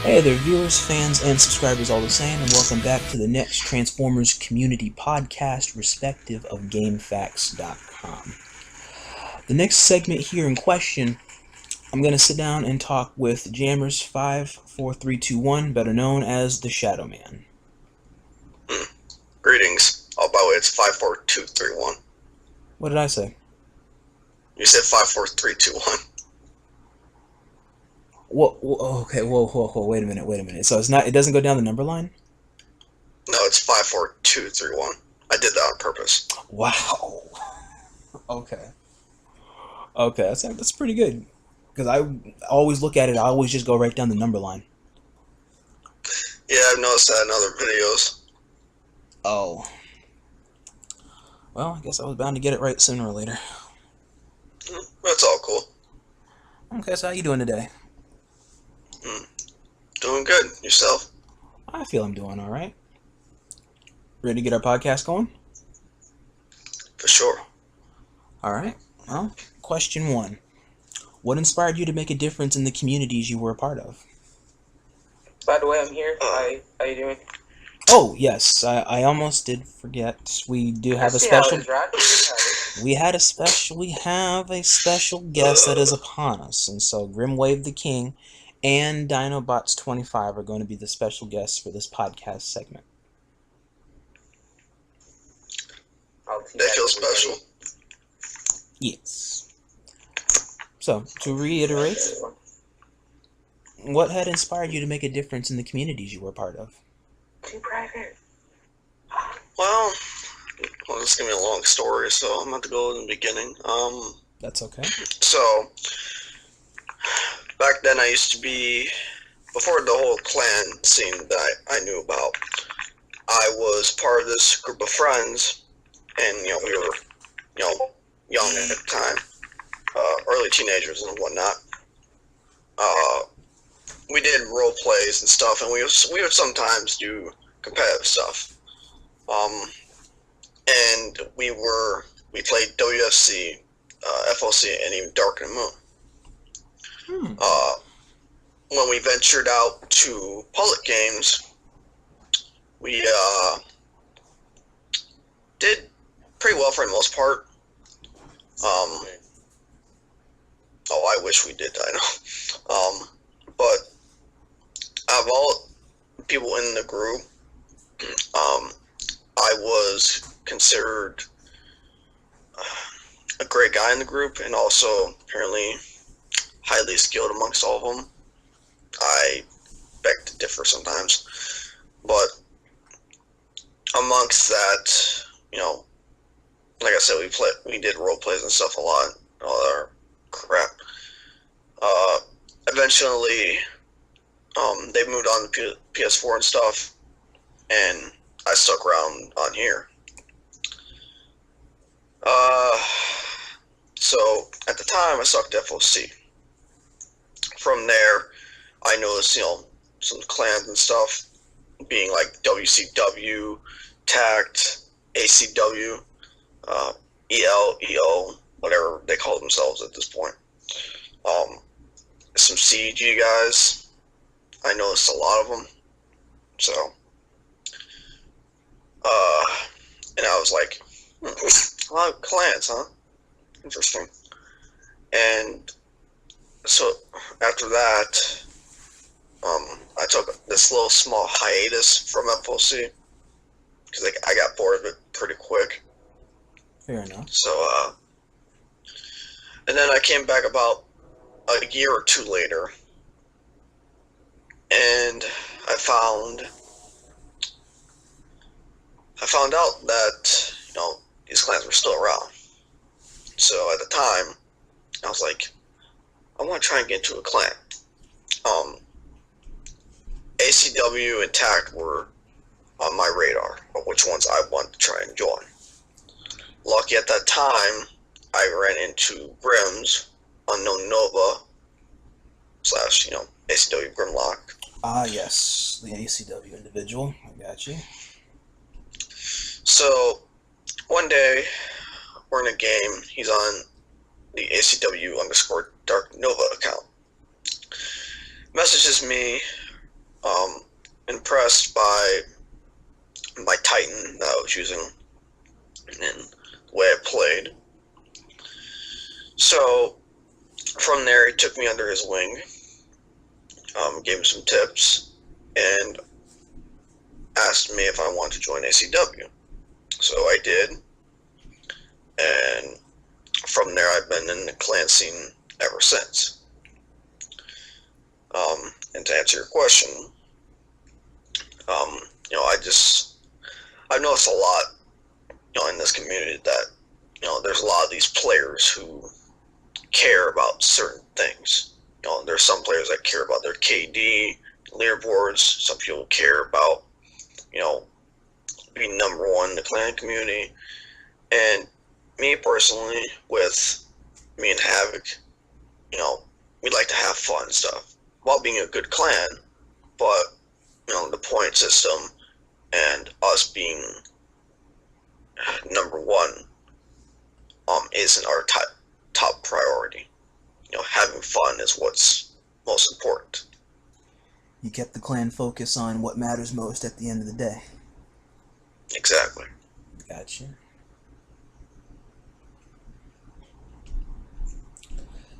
Hey there, viewers, fans, and subscribers all the same, and welcome back to the next Transformers Community Podcast, respective of GameFAQs.com. The next segment here in question, I'm going to sit down and talk with jammer54231, better known as the Shadowman. Greetings. Oh, by the way, it's 54231. What did I say? You said 54321. Okay, whoa, wait a minute. So it doesn't go down the number line? No, it's 54231. I did that on purpose. Wow. Okay, that's pretty good. Because I always look at it, I always just go right down the number line. Yeah, I've noticed that in other videos. Oh. Well, I guess I was bound to get it right sooner or later. That's all cool. Okay, so how you doing today? Doing good. Yourself? I feel I'm doing alright. Ready to get our podcast going? For sure. Alright. Well, question 1. What inspired you to make a difference in the communities you were a part of? By the way, I'm here. Hi, how you doing? Oh, yes. I almost did forget. We do have a special... We have a special guest that is upon us. And so Grimwave the King and Dinobots25 are going to be the special guests for this podcast segment. They feel special. Yes. So, to reiterate, what had inspired you to make a difference in the communities you were a part of? Too private. Well, this is going to be a long story, so I'm going to go in the beginning. That's okay. So, back then I used to be, before the whole clan scene that I knew about, I was part of this group of friends, and, we were, young at the time, early teenagers and whatnot. We did role plays and stuff, and we would sometimes do competitive stuff. And we played WFC, FLC, and even Dark and Moon. When we ventured out to public games, we did pretty well for the most part. I wish we did, I know. But out of all people in the group, I was considered a great guy in the group, and also apparently highly skilled amongst all of them. I beg to differ sometimes, but amongst that, like I said, we did role plays and stuff a lot, all our crap. Eventually, they moved on to PS4 and stuff, and I stuck around on here. So at the time, I sucked FOC. From there, I noticed, some clans and stuff being like WCW, TACT, ACW, EL, EO, whatever they call themselves at this point. Some CG guys, I noticed a lot of them. So, and I was like, a lot of clans, huh? Interesting. And so after that, I took this little small hiatus from FOC because I got bored of it pretty quick. Fair enough. So, and then I came back about a year or two later, and I found out that, these clans were still around. So at the time, I was like, I want to try and get into a clan. ACW and TACT were on my radar of which ones I wanted to try and join. Lucky at that time, I ran into Grimm's Unknown Nova / ACW Grimlock. Ah, yes, the ACW individual. I got you. So one day, we're in a game. He's on the ACW _Dark Nova account. Messages me impressed by my Titan that I was using and the way I played. So from there, he took me under his wing, gave me some tips, and asked me if I wanted to join ACW. So I did, and from there, I've been in the clan scene ever since. And to answer your question, I've noticed a lot, in this community that, there's a lot of these players who care about certain things. There's some players that care about their KD, leaderboards. Some people care about, being number one in the clan community. And me personally, with me and Havoc, we like to have fun and stuff while being a good clan, but the point system and us being number one isn't our top priority. Having fun is what's most important. You kept the clan focus on what matters most at the end of the day. Exactly. Gotcha.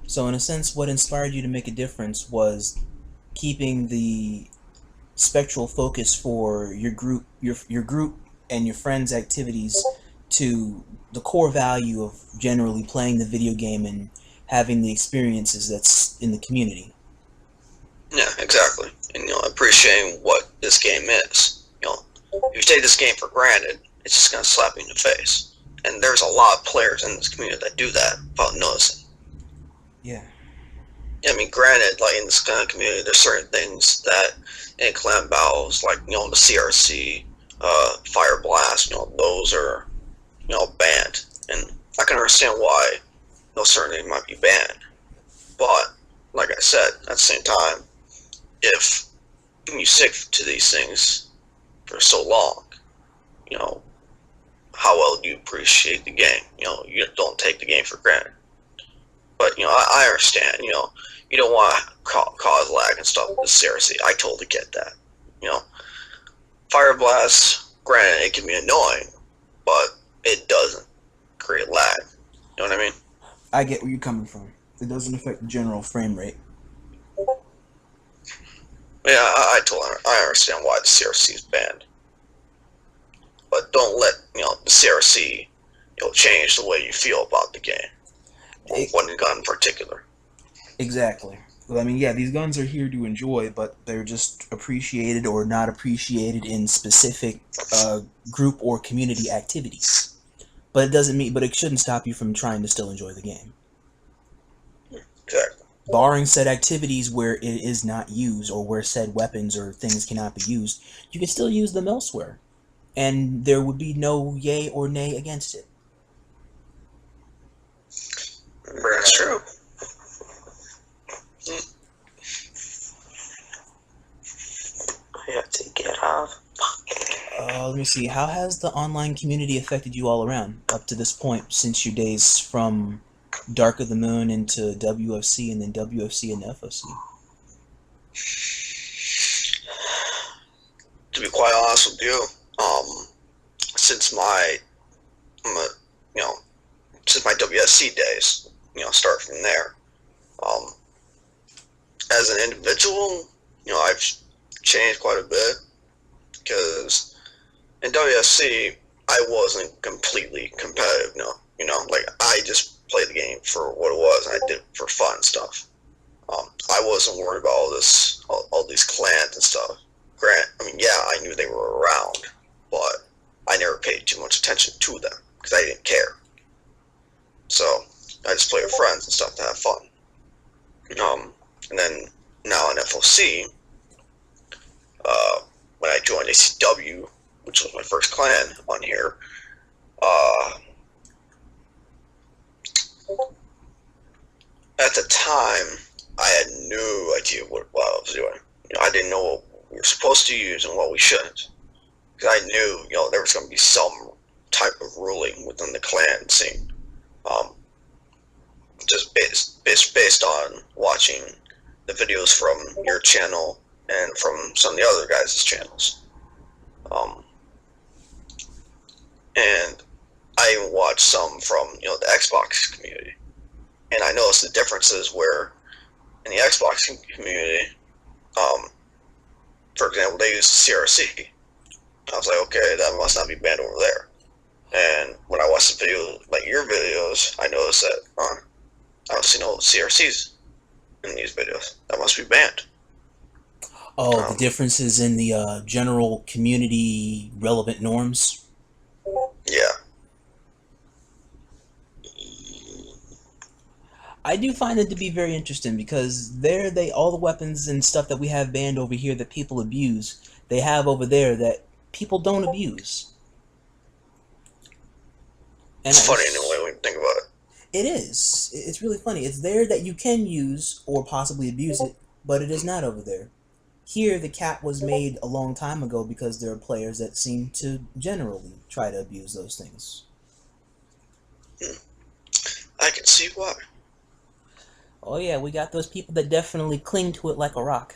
So in a sense, what inspired you to make a difference was keeping the spectral focus for your group and your friends' activities to the core value of generally playing the video game and having the experiences that's in the community. Yeah, exactly. And appreciating what this game is. If you take this game for granted, it's just gonna slap you in the face. And there's a lot of players in this community that do that without noticing. Yeah. I mean, granted, like in this kind of community, there's certain things that in clan battles, like the CRC, Fire Blast, those are banned, and I can understand why those certain things might be banned. But like I said, at the same time, if you stick to these things for so long, how well do you appreciate the game? You don't take the game for granted. But I understand. You don't want to cause lag and stuff with the CRC. I totally get that. Fire Blast, granted, it can be annoying, but it doesn't create lag. You know what I mean? I get where you're coming from. It doesn't affect the general frame rate. Yeah, I understand why the CRC is banned. But don't let the CRC change the way you feel about the game. One gun in particular. Exactly. Well, I mean, yeah, these guns are here to enjoy, but they're just appreciated or not appreciated in specific group or community activities. But it shouldn't stop you from trying to still enjoy the game. Exactly. Barring said activities where it is not used, or where said weapons or things cannot be used, you can still use them elsewhere, and there would be no yay or nay against it. That's true. I have to get off. Let me see. How has the online community affected you all around up to this point, since your days from Dark of the Moon into WFC and then WFC and FOC? To be quite honest with you, since my WSC days, start from there. As an individual, I've changed quite a bit, because in WSC I wasn't completely competitive. Like I just played the game for what it was, and I did it for fun stuff. I wasn't worried about all these clans and stuff. I knew they were around, but I never paid too much attention to them because I didn't care. So I just played with friends and stuff to have fun. And then now in FOC, when I joined ACW, which was my first clan on here, at the time I had no idea what I was doing. I didn't know what we were supposed to use and what we shouldn't, because I knew there was going to be some type of ruling within the clan scene. Just based on watching the videos from your channel and from some of the other guys' channels. And I even watched some from, the Xbox community. And I noticed the differences where in the Xbox community, for example, they use CRC. I was like, okay, that must not be banned over there. And when I watched the video, like your videos, I noticed that I don't see no CRCs in these videos. That must be banned. Oh, the differences in the general community relevant norms? Yeah. I do find it to be very interesting because all the weapons and stuff that we have banned over here that people abuse, they have over there that people don't abuse. And it's funny anyway when you think about it. It is. It's really funny. It's there that you can use or possibly abuse it, but it is not over there. Here, the cap was made a long time ago because there are players that seem to generally try to abuse those things. I can see why. Oh yeah, we got those people that definitely cling to it like a rock.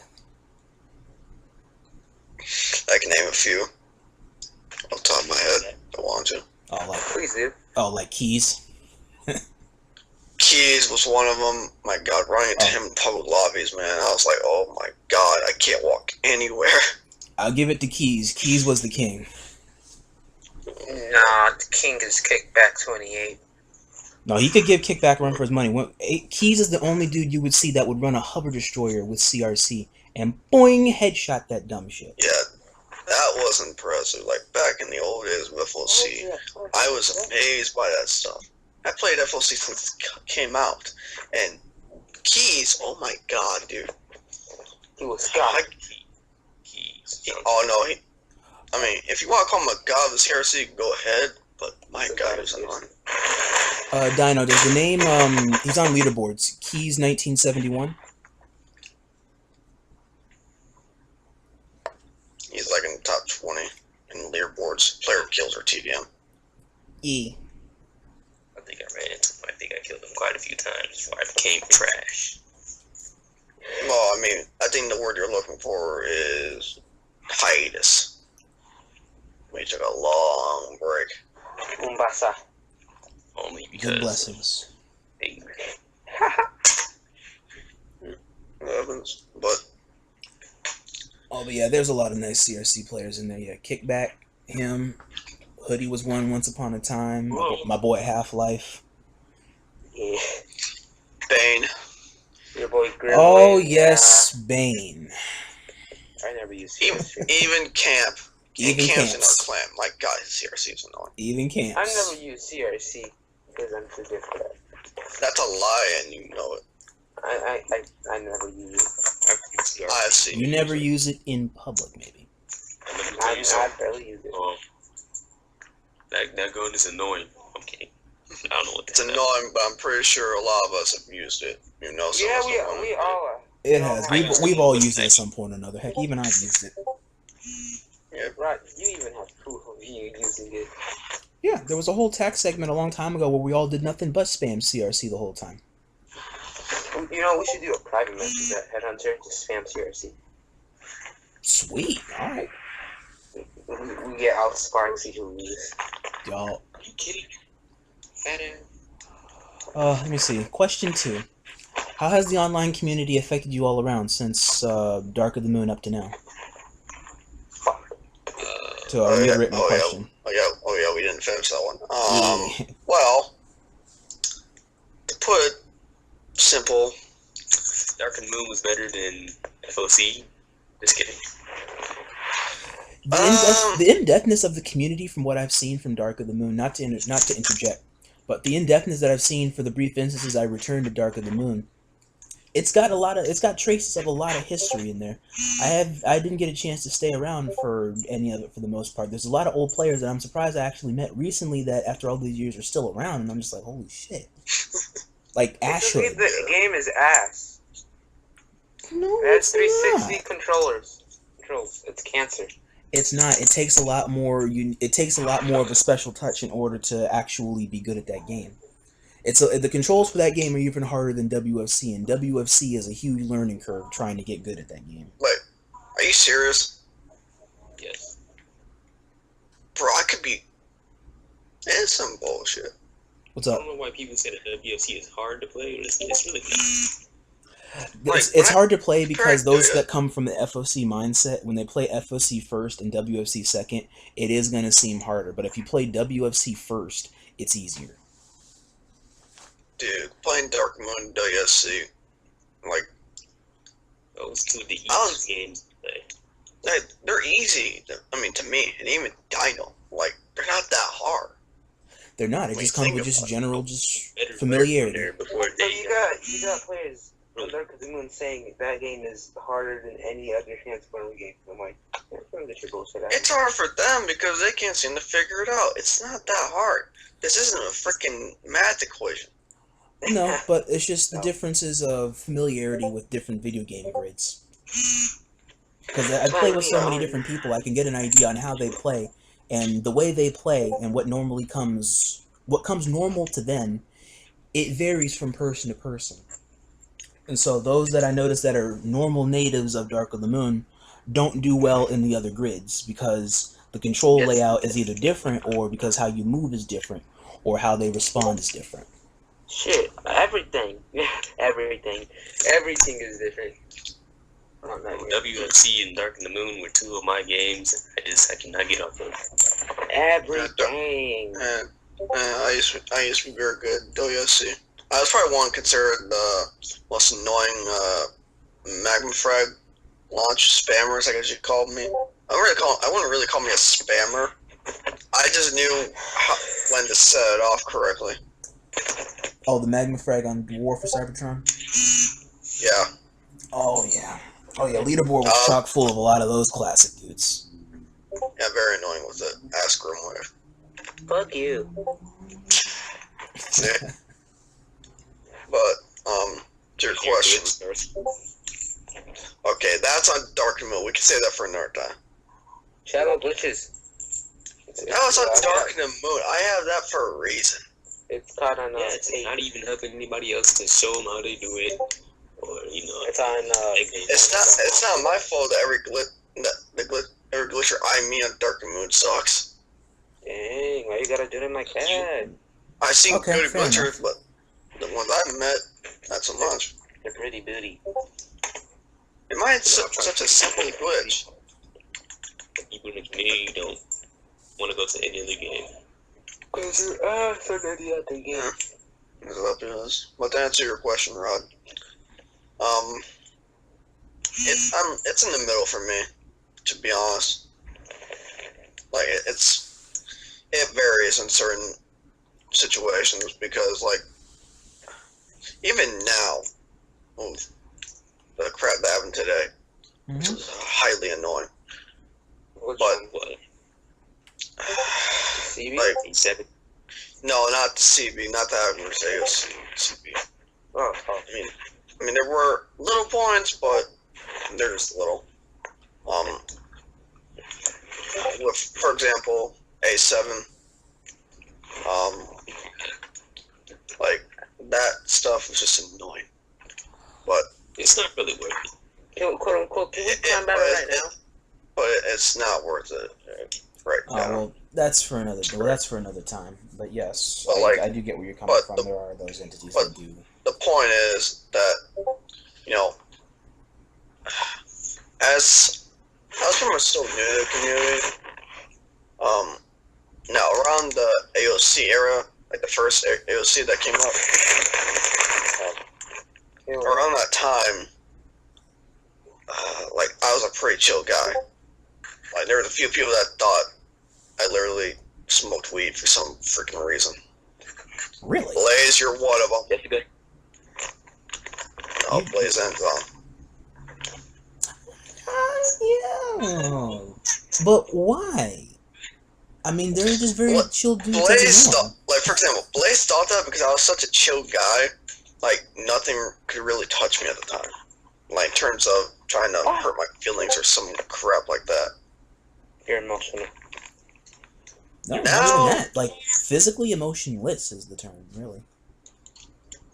I can name a few off the top of my head. I want to. Oh, like Please do. Oh, like Keys. Keys was one of them. My God, running into him in public lobbies, man. I was like, oh my God, I can't walk anywhere. I'll give it to Keys. Keys was the king. Nah, the king is kickback 28. No, he could give kickback run for his money. Keys is the only dude you would see that would run a hover destroyer with CRC and boing, headshot that dumb shit. Yeah, that was impressive. Like back in the old days with FOC, I was amazed by that stuff. I played FOC since it came out, and Keys, oh my God, dude. He was God. Keys. Oh no, I mean, if you want to call him a god of the CRC, go ahead. But my God, he was annoying. Dino, does the name, he's on leaderboards. Keys 1971. He's like in the top 20 in leaderboards. Player kills or TDM. E. I think I ran into him. I think I killed him quite a few times before I became trash. Well, I mean, I think the word you're looking for is hiatus. We took a long break. Umbasa. Only because... Good blessings. Hey, Evans, but... Oh, but yeah, there's a lot of nice CRC players in there. Yeah, Kickback, him, Hoodie was one once upon a time. My boy Half-Life. Yeah. Bane. Your boy Grim. Oh, yes, Bane. I never used Even, CRC. even Camp. Even Camp's in Camps. our clan. My God, his CRC is annoying. Even Camps. I never used CRC because I'm too good for that. That's a lie, and you know it. I never use it. I've seen You never use it in public, maybe. Let me tell you I something. barely use it. That gun is annoying. I'm kidding. I don't know what It's the hell. annoying, but I'm pretty sure a lot of us have used it. You know, some Yeah, of us don't. we all are. It has. We've all used it at Thanks. some point or another. Heck, even I've used it. Yeah. Right, you even have proof of you using it. Yeah, there was a whole tax segment a long time ago where we all did nothing but spam CRC the whole time. You know, we should do a private message at Headhunter to spam CRC. Sweet. All right. We get out sparring, see who loses. Y'all. Are you kidding? Fat ass. Let me see. Question 2. How has the online community affected you all around since Dark of the Moon up to now? To a rewritten question. Oh yeah, we didn't finish that one. Well, to put it simple, Dark of the Moon was better than FOC. Just kidding. The in-depthness of the community from what I've seen from Dark of the Moon, not to interject, but the in-depthness that I've seen for the brief instances I returned to Dark of the Moon, it's got traces of a lot of history in there. I didn't get a chance to stay around for any of it for the most part. There's a lot of old players that I'm surprised I actually met recently that after all these years are still around, and I'm just like, holy shit. Like Ashwood. The game is ass. No, It has it's 360 not. controls. It's cancer. It's not. It takes a lot more. It takes a lot more of a special touch in order to actually be good at that game. The controls for that game are even harder than WFC, and WFC is a huge learning curve trying to get good at that game. like Are you serious? Yes. Bro, I could be... It's some bullshit. What's I up? don't know why people say that WFC is hard to play, but it's really It's hard to play because those it. that come from the FOC mindset, when they play FOC first and WFC second, it is going to seem harder. But if you play WFC first, it's easier. Dude, playing Dark Moon WSC, like... those two of the easiest games to play. They're easy. I mean, to me, and even Dino, like, they're not that hard. They're not. It just comes with just general, familiarity. Before So you got players on Dark of the Moon saying that game is harder than any other Transformer game. I'm like, get your bullshit out. It's hard for them because they can't seem to figure it out. It's not that hard. This isn't a freaking math equation. No, but it's just the differences of familiarity with different video game grids. Because I play with so many different people, I can get an idea on how they play, and the way they play, and what comes normal to them, it varies from person to person. And so those that I notice that are normal natives of Dark of the Moon don't do well in the other grids because the control layout is either different, or because how you move is different, or how they respond is different. Shit, everything is different. WFC and Dark in the Moon were two of my games. I cannot get off of. Everything. I used to be very good at WSC. I was probably one considered the most annoying magma frag launch spammers, I guess you called me. I wouldn't really call me a spammer. I just knew when to set it off correctly. Oh, the magma frag on War for Cybertron? Yeah. Oh, yeah. Oh, yeah, leaderboard was chock full of a lot of those classic dudes. Yeah, very annoying with it. Ask Grimwave. Fuck you. Yeah. But, to your question. Okay, that's on Dark and Moon. We can say that for another time. Shadow glitches. That was on Dark and Moon. I have that for a reason. It's caught on it's not even helping anybody else to show them how they do it, or it's on. It's not my fault that every glitcher I meet on Dark and Moon sucks. Dang, why you gotta do them like that? I've seen good glitchers, enough. but the ones I've met, not so much. They're pretty booty. It might be such a simple glitch. People in the community don't want to go to any other game. Cause your ass are dirty at the game. Yeah, that's what it is. But to answer your question, Rod, it's in the middle for me, to be honest. Like it varies in certain situations because, like, even now, the crap that happened today, which is highly annoying. CB? Like, E7. no, not the CB, not the adversaries CB. Oh. I mean, there were little points, but they're just little. With, for example, A7, like, that stuff was just annoying. But it's not really worth it. Quote unquote, can we climb battle right now? But it's not worth it right now. Well, that's for another. Well, that's for another time. But yes, But I do get where you're coming from. There are those entities that do. The point is that, you know, as someone still new to the community, now around the AOC era, like the first AOC that came up, around that time, like, I was a pretty chill guy. Like, there was a few people that thought I literally smoked weed for some freaking reason. Really? Blaze, you're one of them. Yes, you good. No, Blaze ends on. Yeah. But why? I mean, they're just very chill dudes. Blaze thought, like, for example, Blaze thought that because I was such a chill guy, like, nothing could really touch me at the time. Like, in terms of trying to hurt my feelings or some crap like that. You're emotional. No, not even that. Like, physically emotionless is the term, really.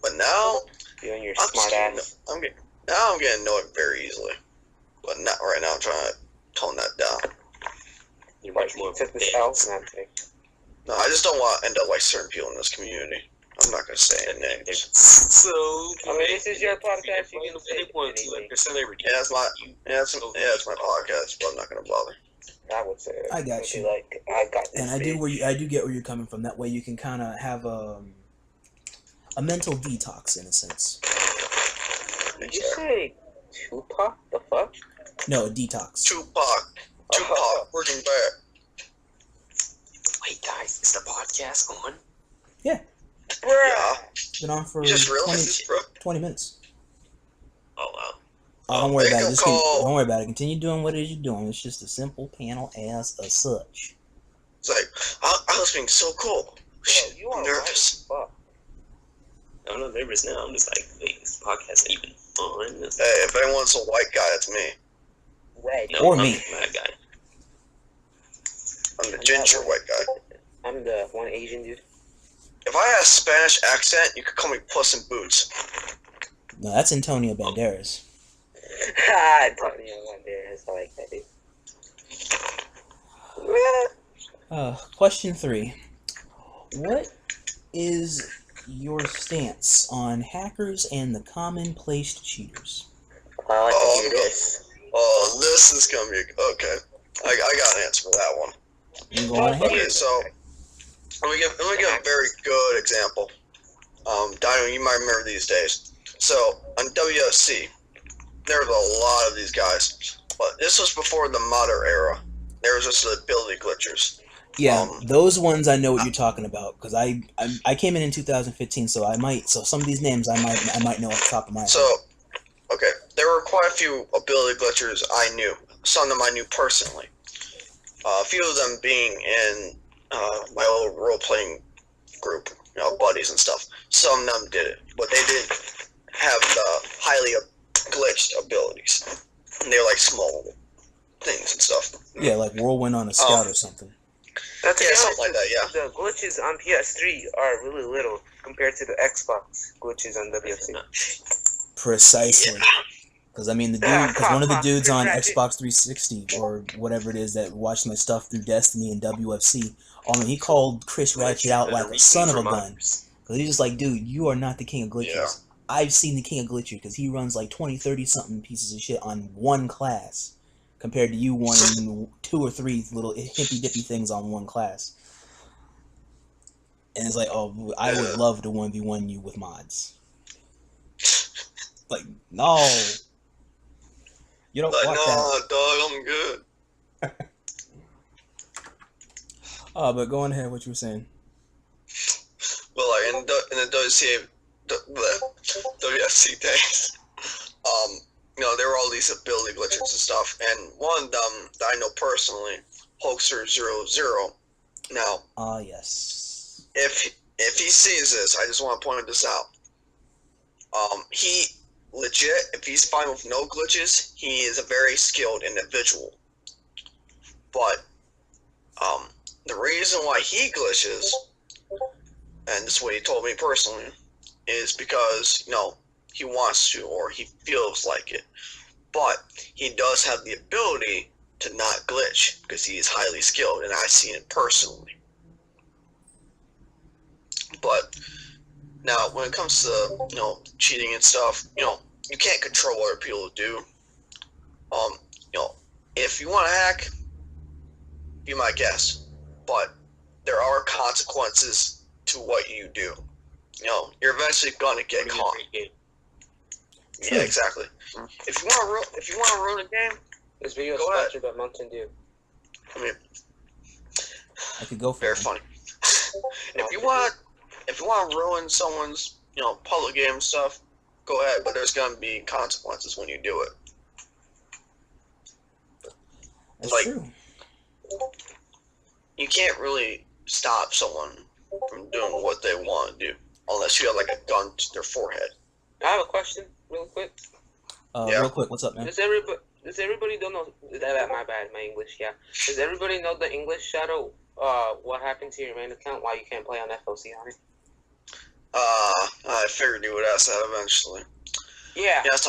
But now, You and your smart ass. I'm getting annoyed very easily. but not right now. I'm trying to tone that down. You're much more took this out. No, I just don't want to end up like certain people in this community. I'm not gonna say any names. So, I mean, this is your podcast. You can say like a celebrity. Yeah, it's my podcast, but I'm not gonna bother. I would say. I got you. Like, I got this. And I do get where you're coming from. That way you can kind of have a mental detox in a sense. Did you say Tupac? The fuck? No, detox. Tupac, working back. Wait, guys, is the podcast on? Yeah. Yeah. Been on for You just realized this, bro? 20 minutes. Oh, wow. Don't worry about it. Don't worry about it. Continue doing what it is you're doing. It's just a simple panel as such. It's like, I was being so cool. Bro, you are nervous. Right. Fuck. I'm not nervous now. I'm just like, wait, this podcast ain't even on. Hey, if anyone's a white guy, it's me. Red. No, Or I'm me. the black guy. I'm the ginger white guy. I'm the one Asian dude. If I had a Spanish accent, you could call me Puss in Boots. No, that's Antonio Banderas. Antonio Banderas. I like that dude. Question 3. What is your stance on hackers and the commonplace cheaters? I like to hear this. Oh, this is gonna be okay. I got an answer for that one. You go on ahead. Okay, so let me give a very good example. Dino, you might remember these days. So on WFC, there was a lot of these guys, but this was before the modder era. There was just the ability glitchers. Yeah, those ones I know what you're talking about because I came in 2015, so some of these names I might know off the top of my head. So, okay, there were quite a few ability glitchers I knew. Some of them I knew personally. A few of them being in my old role-playing group, buddies and stuff. Some of them did it, but they didn't have the highly glitched abilities. And they were like small things and stuff. Yeah, like Whirlwind on a Scout or something. That's something like that, yeah. The glitches on PS3 are really little compared to the Xbox glitches on WFC. Precisely. Because one of the dudes on Xbox 360 or whatever it is that watched my stuff through Destiny and WFC, he called Chris Ratchet out like a son of a gun. Because he's just like, dude, you are not the king of glitches. Yeah. I've seen the king of glitcher because he runs like 20, 30 something pieces of shit on one class. Compared to you wanting 2 or 3 little hippy dippy things on one class. And it's like, oh, I would love to 1v1 you with mods. Like, no. You don't want that. Dog, I'm good. But go on ahead, what you were saying. Well, like in the WFC days, there were all these ability glitches and stuff, and one of them that I know personally, Hoaxer00. Now, Yes. if he sees this, I just want to point this out. He legit, if he's fine with no glitches, he is a very skilled individual. But the reason why he glitches, and this is what he told me personally, is because he wants to or he feels like it. But he does have the ability to not glitch because he is highly skilled, and I've seen it personally. But now, when it comes to cheating and stuff, you can't control what other people do. If you want to hack, be my guest. But there are consequences to what you do. You're eventually gonna get caught. Yeah, exactly. If you want to ruin a game, This video is sponsored by Mountain Dew. I mean, I could go for very it. funny. If you want to ruin someone's public game stuff, go ahead. But there's gonna be consequences when you do it. That's true. You can't really stop someone from doing what they want to do unless you have like a gun to their forehead. I have a question, real quick. Real quick, what's up, man? Does everybody don't know that? My bad, my English. Yeah. Does everybody know the English Shadow? What happened to your main account? Why you can't play on FOC on it? I figured you would ask that eventually. Yeah. Yes,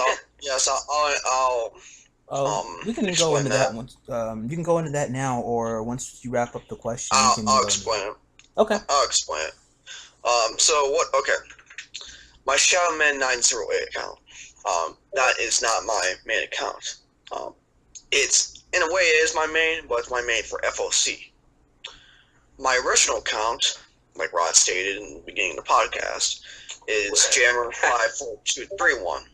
We can go explain into that once. You can go into that now, or once you wrap up the question, you can I'll go explain into it. Okay. I'll explain it. So what? Okay, my Shadowman908 account. That is not my main account. It's in a way it is my main, but it's my main for FOC. My original account, like Rod stated in the beginning of the podcast, is jammer54231.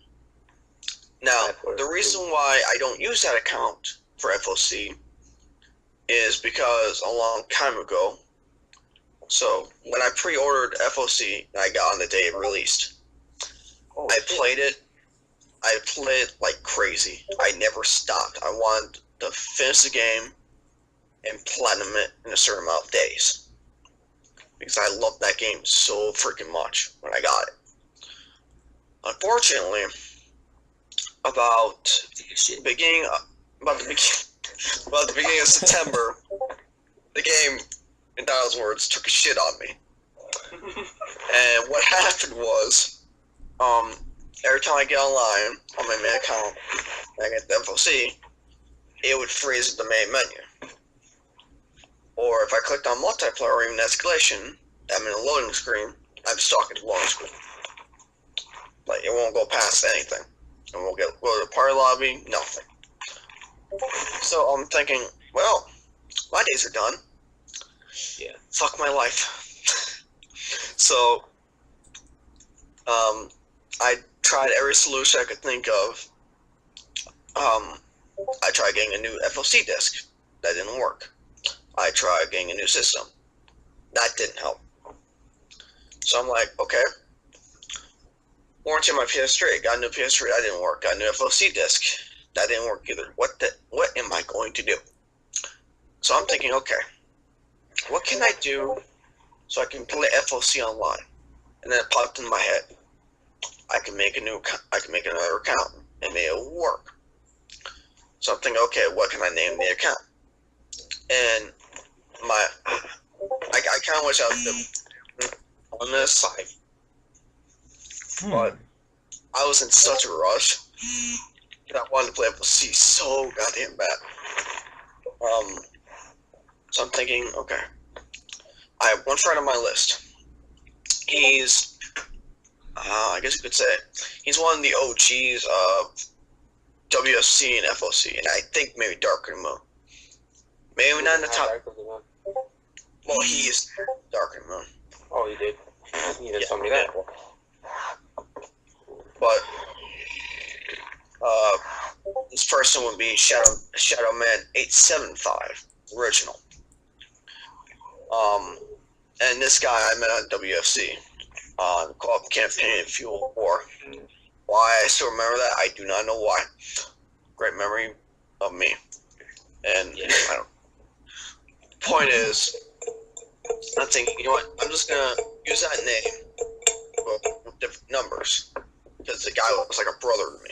Now, the reason why I don't use that account for FOC is because a long time ago, so when I pre-ordered FOC, I got on the day it released. I played it like crazy. I never stopped. I wanted to finish the game and platinum it in a certain amount of days. Because I loved that game so freaking much when I got it. Unfortunately, about the beginning of September, the game, in Donald's words, took a shit on me. And what happened was, every time I get online on my main account and I get the FOC, it would freeze at the main menu. Or if I clicked on multiplayer or even escalation, I'm in a loading screen, I'm stuck at the loading screen. Like, it won't go past anything. It won't go to the party lobby, nothing. So I'm thinking, well, my days are done. Yeah. Fuck my life. So, I tried every solution I could think of. I tried getting a new FOC disc. That didn't work. I tried getting a new system. That didn't help. So I'm like, okay. Warranty on my PS3. Got a new PS3. That didn't work. Got a new FOC disc. That didn't work either. What am I going to do? So I'm thinking, okay, what can I do so I can play FOC online? And then it popped in my head. I can make another account and make it work. So I'm thinking, okay, what can I name the account? And I kind of wish I was on this, but I was in such a rush that I wanted to play FOC so goddamn bad. So I'm thinking, okay, I have one friend on my list. He's, I guess you could say, he's one of the OGs of WFC and FOC, and I think maybe Darker Moon. Maybe not in the top. Well, he is Darker Moon. Oh, you did? You did tell me that. But this person would be Shadowman908 original. And this guy I met on WFC on co-op campaign and Fuel War. Why I still remember that, I do not know why. Great memory of me. And I don't. The point is, I'm thinking, you know what? I'm just gonna use that name with different numbers because the guy was like a brother to me.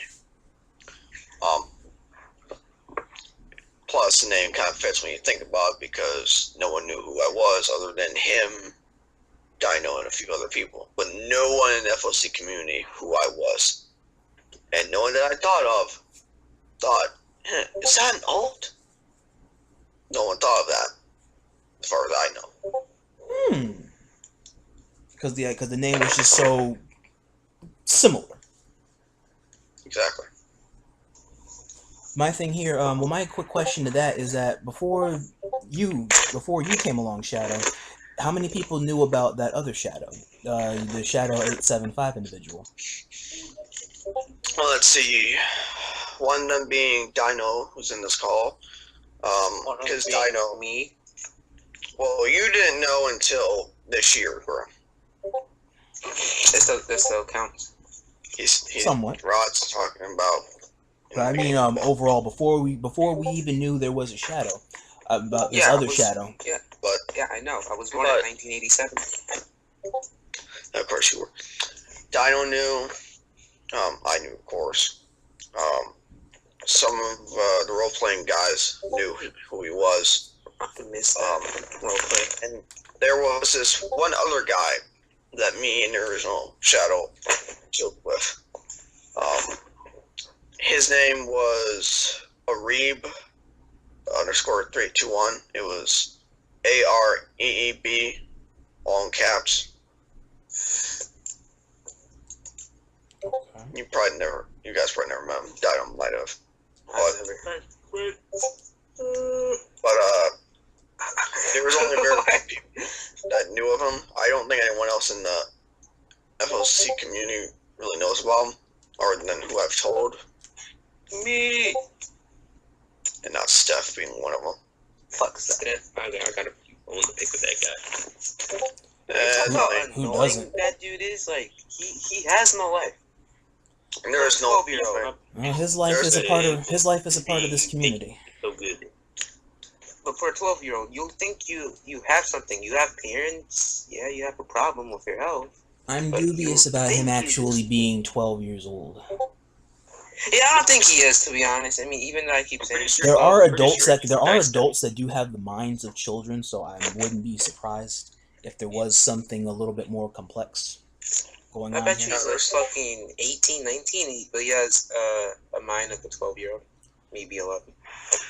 Plus, the name kind of fits when you think about it because no one knew who I was other than him, Dino, and a few other people. But no one in the FOC community who I was. And no one that I thought, is that an alt? No one thought of that, as far as I know. Because the name was just so similar. Exactly. My thing here, my quick question to that is that before you came along, Shadow, how many people knew about that other Shadow, the Shadow 875 individual? Well, let's see. One of them being Dino, who's in this call. Because Dino, me. well, you didn't know until this year, bro. This still counts. He's Somewhat. Rod's talking about. But I mean, overall, before we even knew there was a Shadow, about this other Shadow. Yeah, but I know. I was born in 1987. Of course you were. Dino knew. I knew, of course. Some of the role-playing guys knew who he was. I missed that role-play. And there was this one other guy that me and the original Shadow joked with. His name was Areeb underscore 321. It was AREEB, all in caps. Okay. You guys probably never met him. Dido might have. But there was only very few people that knew of him. I don't think anyone else in the FOC community really knows about him, other than who I've told. Me. And not Steph being one of them. Fuck Steph. I got a bone to pick with that guy. And How Who annoying doesn't? that dude is. Like he has no life. there is no 12-year-old. His life is a part of this community. So good. But for a 12-year-old, you'll think you have something. You have parents. Yeah, you have a problem with your health. I'm But dubious you about him think he's actually just- being 12 years old. Yeah, I don't think he is, to be honest. I mean, even though I keep saying There are pretty adults sure that he's nice. do have the minds of children, so I wouldn't be surprised if there was something a little bit more complex going I on bet here. you he's like fucking 18, 19, but he has a mind of a 12-year-old. Maybe 11.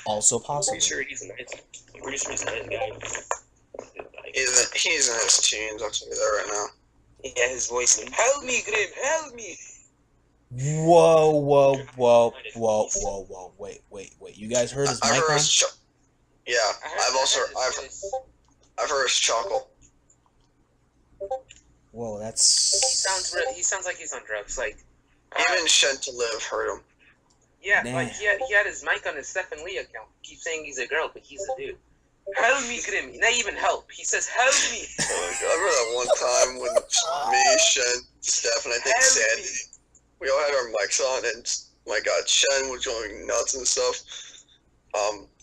Also I'm possible. pretty sure he's a nice guy. he's in his teens. I'll tell you that right now. Yeah, his voice. Help me, Grim, help me. Whoa! Wait! You guys heard his I've mic heard on? his yeah. I've heard his chuckle. Whoa, He that's. sounds like he's on drugs. Like, Even Shen to Live heard him. yeah, Damn. like he had his mic on his Stephen Lee account. Keeps saying he's a girl, but he's a dude. Help me, Grim. Not even help. He says, help me. Oh my God. I remember that one time when me, Shen, Steph, and I think Help Sandy, me. we all had our mics on, and my God, Shen was going nuts and stuff.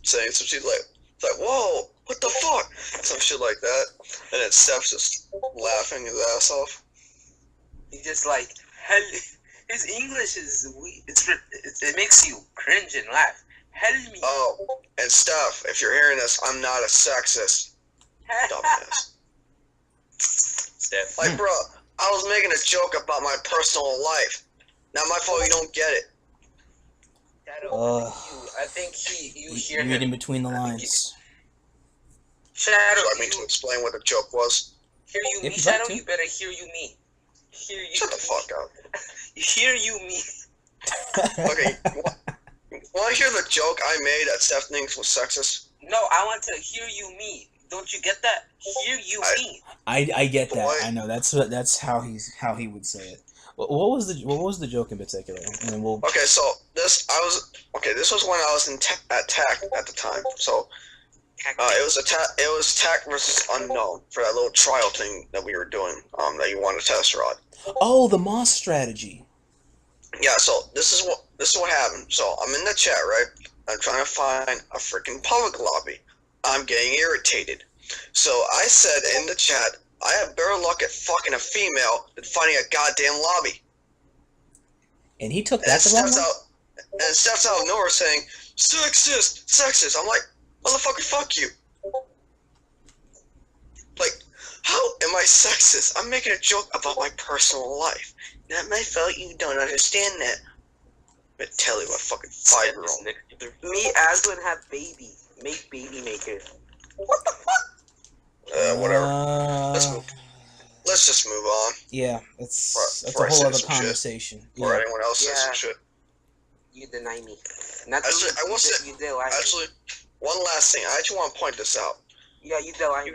Saying some shit like, whoa, what the fuck? Some shit like that. And then Steph's just laughing his ass off. He just like, hell. His English is weak. It makes you cringe and laugh. Help me. Oh, and Steph, if you're hearing this, I'm not a sexist. Dumbass. Steph. Like, bro, I was making a joke about my personal life. Not my fault you don't get it. Shadow, I think you hear Read in him. between the lines. Shadow, So I mean to explain what the joke was. hear you If me, you'd Shadow. like to. You better hear you me. Hear you. Shut the fuck up. Hear you me. Okay, want to hear the joke I made that Steph thinks was sexist? No, I want to hear you me. Don't you get that? Hear you me. I get that. What? I know that's how he would say it. What was the joke in particular? And then we'll. Okay, so this was when I was at TAC at the time. So it was TAC versus Unknown for that little trial thing that we were doing. That you wanted to test, Rod. Oh, the Moss strategy. Yeah, so this is what happened. So I'm in the chat, right? I'm trying to find a freaking public lobby. I'm getting irritated. So I said in the chat, I have better luck at fucking a female than finding a goddamn lobby. And he took And that the wrong way? Steph's out of nowhere saying, sexist. I'm like, motherfucker, fuck you. Like, how am I sexist? I'm making a joke about my personal life. Not my fault you don't understand that. I tell you what, fucking 5-year-old. Me, Aslan, have baby. Make baby maker. What the fuck? Whatever. Let's just move on. Yeah, that's Before a I whole say other some shit. conversation. Or Yeah. anyone else says Yeah. some shit. You deny me. Not Actually, I will say, you deny me. actually, one last thing. I actually want to point this out. Yeah, you deny me.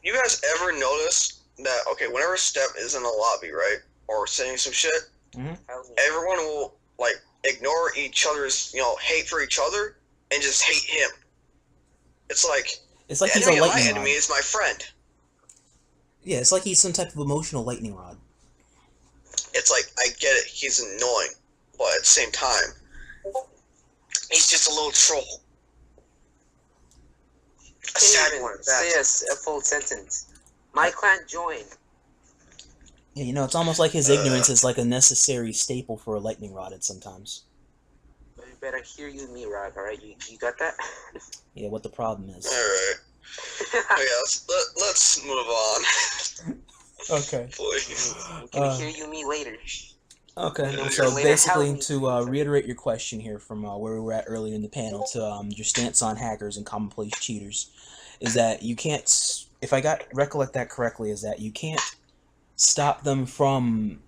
You guys ever notice that, okay, whenever Steph is in a lobby, right, or saying some shit, everyone will, like, ignore each other's, hate for each other and just hate him. It's like It's the like he's a enemy of my lightning enemy rod. is my friend. Yeah, it's like he's some type of emotional lightning rod. It's like, I get it, he's annoying, but at the same time, he's just a little troll. A sad one at that. Say a full sentence. My clan joined. Yeah, it's almost like his ignorance is like a necessary staple for a lightning rod at sometimes. But you better hear you me, Rod, alright? You got that? Yeah, what the problem is. Alright. Okay, let's move on. Okay. Please. We can hear you me later. Okay, know, so later basically, Halloween to season. reiterate your question here from where we were at earlier in the panel to your stance on hackers and commonplace cheaters, is that you can't, if I recollect that correctly, is that you can't stop them from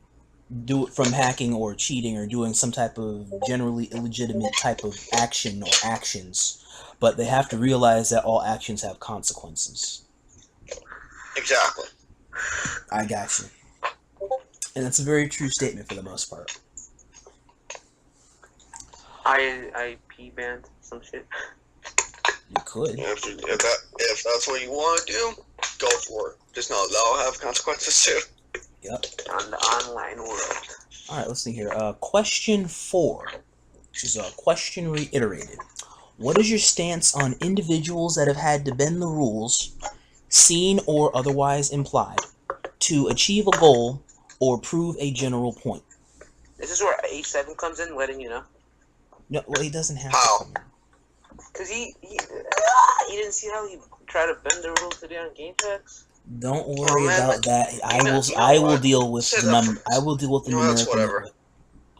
hacking or cheating or doing some type of generally illegitimate type of action or actions, but they have to realize that all actions have consequences. Exactly. I got you. And that's a very true statement for the most part. IP banned some shit. You could. If that's what you want to do, go for it. Just know that'll have consequences too. Yep. On the online world. Alright, let's see here. Question 4, which is a question reiterated. What is your stance on individuals that have had to bend the rules, seen or otherwise implied, to achieve a goal or prove a general point? This is where A7 comes in, letting you know. No, well, he doesn't have How? to come in. Because he didn't see how he tried to bend the rules today on game packs. Don't worry about that. I will deal with Say the that I will deal with the that's numerical. whatever.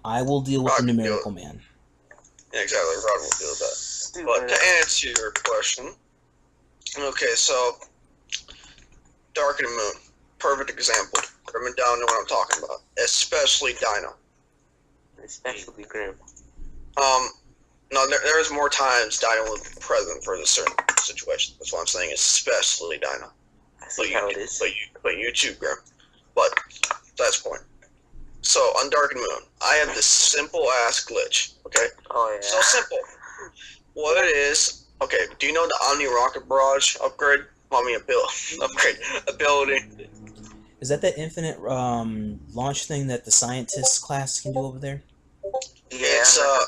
I will deal with Rod the can do numerical it. man. Yeah, exactly. Rod will do that. Stupid. But to answer your question, okay, so Dark and Moon, perfect example. Coming down to what I'm talking about, especially Dino. Especially Grim. No, there's more times Dino was present for the certain situation. That's what I'm saying, especially Dino. I see how it is. But you too, Grim. But that's the point. So on Dark and Moon, I have this simple ass glitch. Okay. Oh yeah. So simple. What it is? Okay. Do you know the Omni Rocket Barrage upgrade? Ability. Is that infinite launch thing that the scientist class can do over there? Yeah. It's a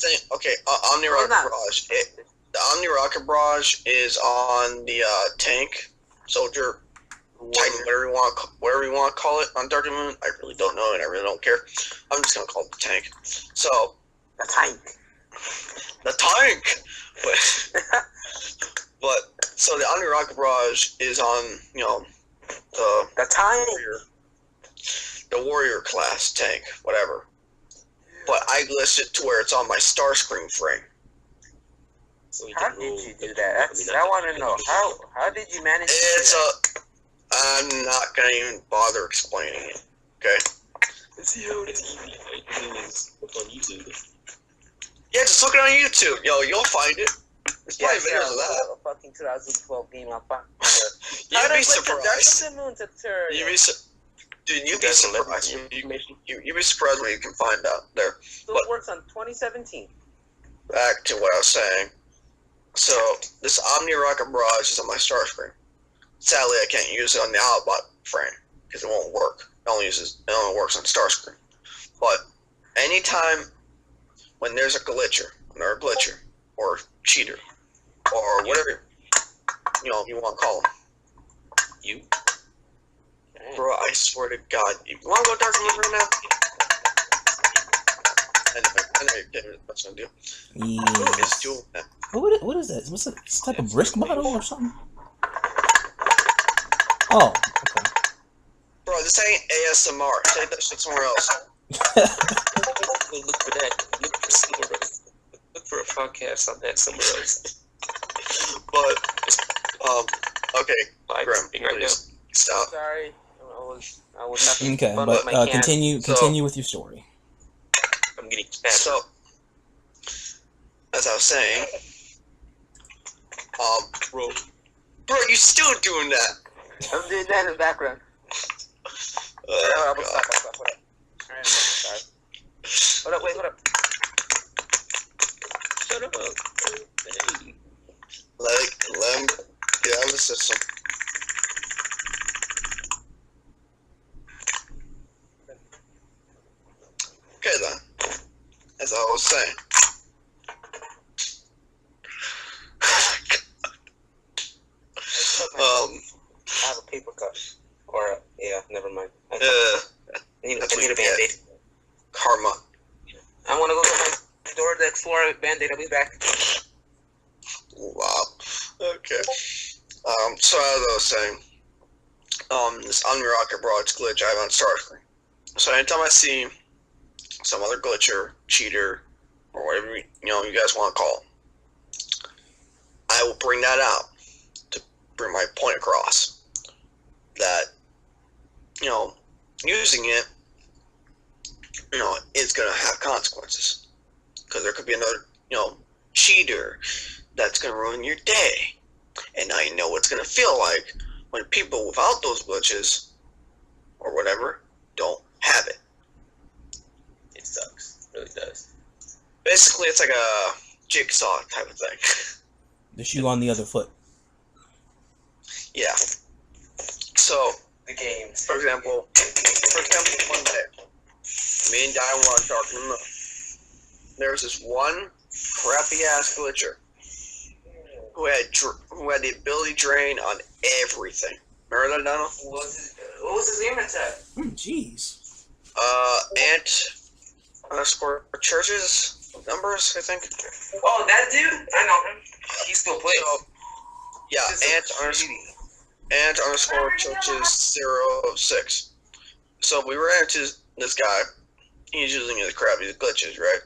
thing. Okay. Omni Rocket Barrage. The Omni Rocket Barrage is on the tank, soldier, Titan, whatever you want to call it on Dark and Moon. I really don't know, and I really don't care. I'm just gonna call it the tank. So the tank. The tank. But so the Omni Rocket Barrage is on the tank. The warrior class tank, whatever. But I glitched it to where it's on my Starscream frame. How did you do that? I want to know. How did you manage to do that? I'm not going to even bother explaining it. Okay? It's easy. Look on YouTube. Yeah, just look it on YouTube. Yo, you'll find it. There's plenty of videos of that. A fucking 2012 game. You'd be surprised. Dude, you'd be surprised. You'd be surprised what you can find out there. Still works on 2017. Back to what I was saying. So, this Omni Rocket Barrage is on my Starscream. Sadly, I can't use it on the Autobot frame because it won't work. It only works on Starscream. But anytime when there's a glitcher, or cheater, or whatever you want to call them, you, bro, I swear to God, you want to go Dark Moon right now? I know you're that's gonna do. Yes. Who is doing that? What is that? What's that? This type of brisk bottle or something? Oh, okay. Bro, this ain't ASMR. Take that shit somewhere else. Look for that. Look for somewhere else. Look for a podcast on that somewhere else. But, okay, Grim, please stop. Sorry, I was having Okay, fun but with my continue with your story. I'm getting fat. So, as I was saying, bro, you still doing that? I'm doing that in the background. God. Stop. Alright, sorry. Hold up, wait, hold up. Shut up. Hey. Let him get out of the system. Okay then, as I was saying. I have a paper cut. Or, yeah, never mind. I need a Band-Aid. Karma. I want to go get my Dora the Explorer Band-Aid. I'll be back. Wow. Okay. So as I was saying, this Omni Rocket Barrage glitch I have on Starscream. So anytime I see some other glitcher, cheater, or whatever you guys want to call it, I will bring that out to bring my point across. That using it, it's gonna have consequences, because there could be another cheater that's gonna ruin your day, and now you know what it's gonna feel like when people without those glitches or whatever don't have it. It sucks. It really does. Basically, it's like a jigsaw type of thing. The shoe on the other foot. Yeah. So, The games. for example, one day, me and Di were on Dark Moon. There's this one crappy ass glitcher who had the ability drain on everything. Remember that, Donald? What was his aim attack? Jeez. ant_churches numbers, I think. Oh, that dude? I know him. He still plays. So, yeah, ant_churches06. So we ran into this guy. He's using his crappy glitches, right?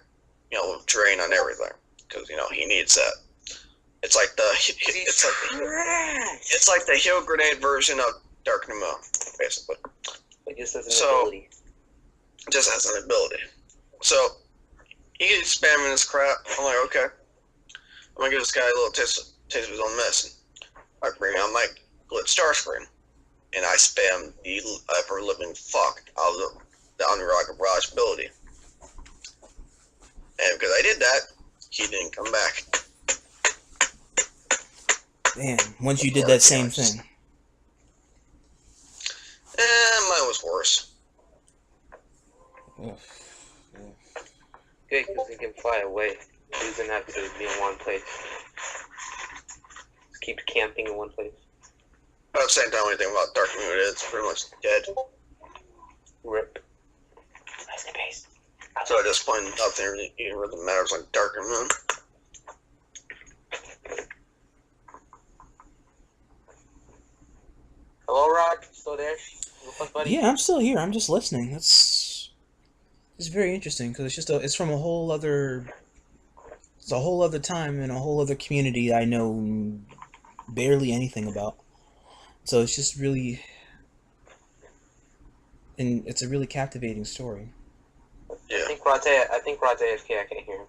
Drain on everything, because he needs that. It's like the heal grenade version of Dark Moon, basically. It just has an So- ability. Just has an ability. So he's spamming this crap. I'm like, okay, I'm gonna give this guy a little taste of his own medicine. I bring out my glitch star screen, and I spam the ever living fuck out of the Unrocket Barrage ability. And because I did that, he didn't come back. Man, once you did that same thing. Mine was worse. Ugh. Good, because he can fly away. He doesn't have to be in one place. Just keep camping in one place. I don't say anything about Dark Moon. It's pretty much dead. Rip. Rest in peace. So at this point, nothing really matters like Dark Moon. Hello, Rod. Still there? What's buddy? Yeah, I'm still here. I'm just listening. It's very interesting because it's from a whole other time and a whole other community I know barely anything about. So it's just really, and it's a really captivating story. Yeah. I think Rod's AFK. I can't hear him.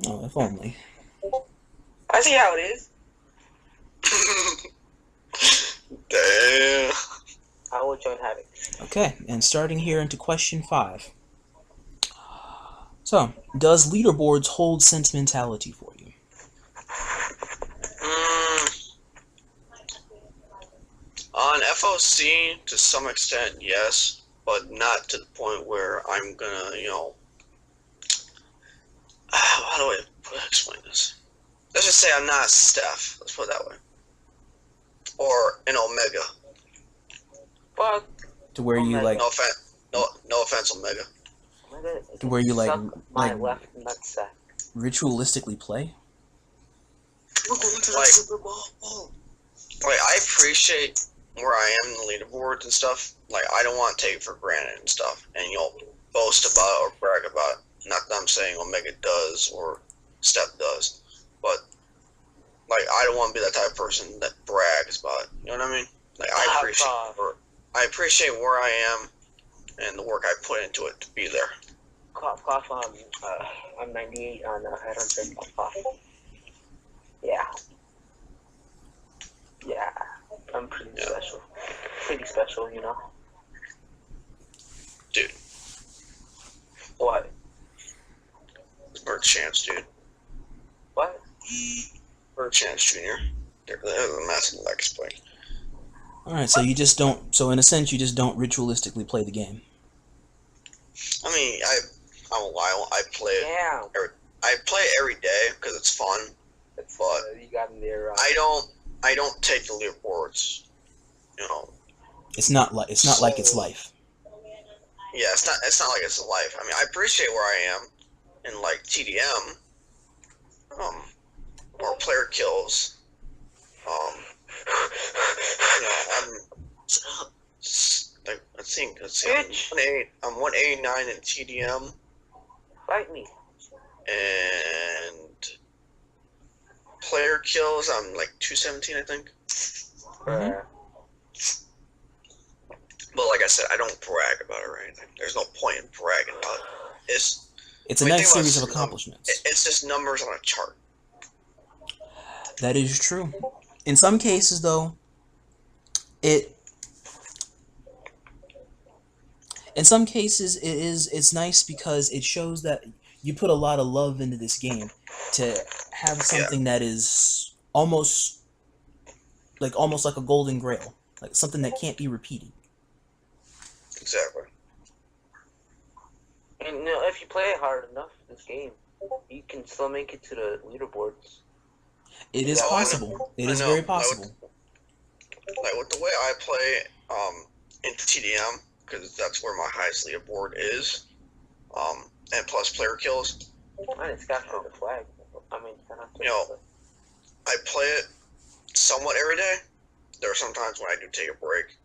Oh, if only. I see how it is. Damn. I will join Havoc. Okay, and starting here into question 5. So, does leaderboards hold sentimentality for you? On FOC, to some extent, yes, but not to the point where I'm gonna, how do I explain this? Let's just say I'm not Steph. Let's put it that way. Or an Omega. But To where you like, No offense, Omega. To where you, like- my like- left nutsack. ritualistically play? Like, I appreciate where I am in the leaderboards and stuff. Like, I don't want to take it for granted and stuff, and boast about it or brag about it. Not that I'm saying Omega does or Steph does, but like, I don't want to be that type of person that brags about it. You know what I mean? Like, I appreciate where I am and the work I put into it to be there. Cough, cough. I'm 98 on Headhunter. Cough, cough. Yeah. Yeah. I'm pretty special. Pretty special, Dude. What? Bird Chance, dude. What? Bird Chance Jr. They're a massive Lex play. Alright, so you just don't, so in a sense you just don't ritualistically play the game. I mean, I won't lie, I play it. Damn. I play it every day because it's fun. That's, But you got in there. I don't take the leaderboards. It's not like it's life. Yeah, it's not like it's a life. I mean, I appreciate where I am in like TDM, or player kills. I'm like, let's think, let's see, Bitch. I'm 189 in TDM, Fight me. and player kills, I'm like 217, I think. Bruh. But like I said, I don't brag about it or anything. There's no point in bragging about it. It's a nice series of accomplishments. It's just numbers on a chart. That is true. In some cases, though, it's nice because it shows that you put a lot of love into this game to have something that is almost like a golden grail, like something that can't be repeated. Exactly. And if you play it hard enough, this game, you can still make it to the leaderboards. It is possible. It is very possible. Like with the way I play in TDM, because that's where my highest leaderboard is, and plus player kills. I just got the flag. I mean, I play it somewhat every day. There are some times when I do take a break,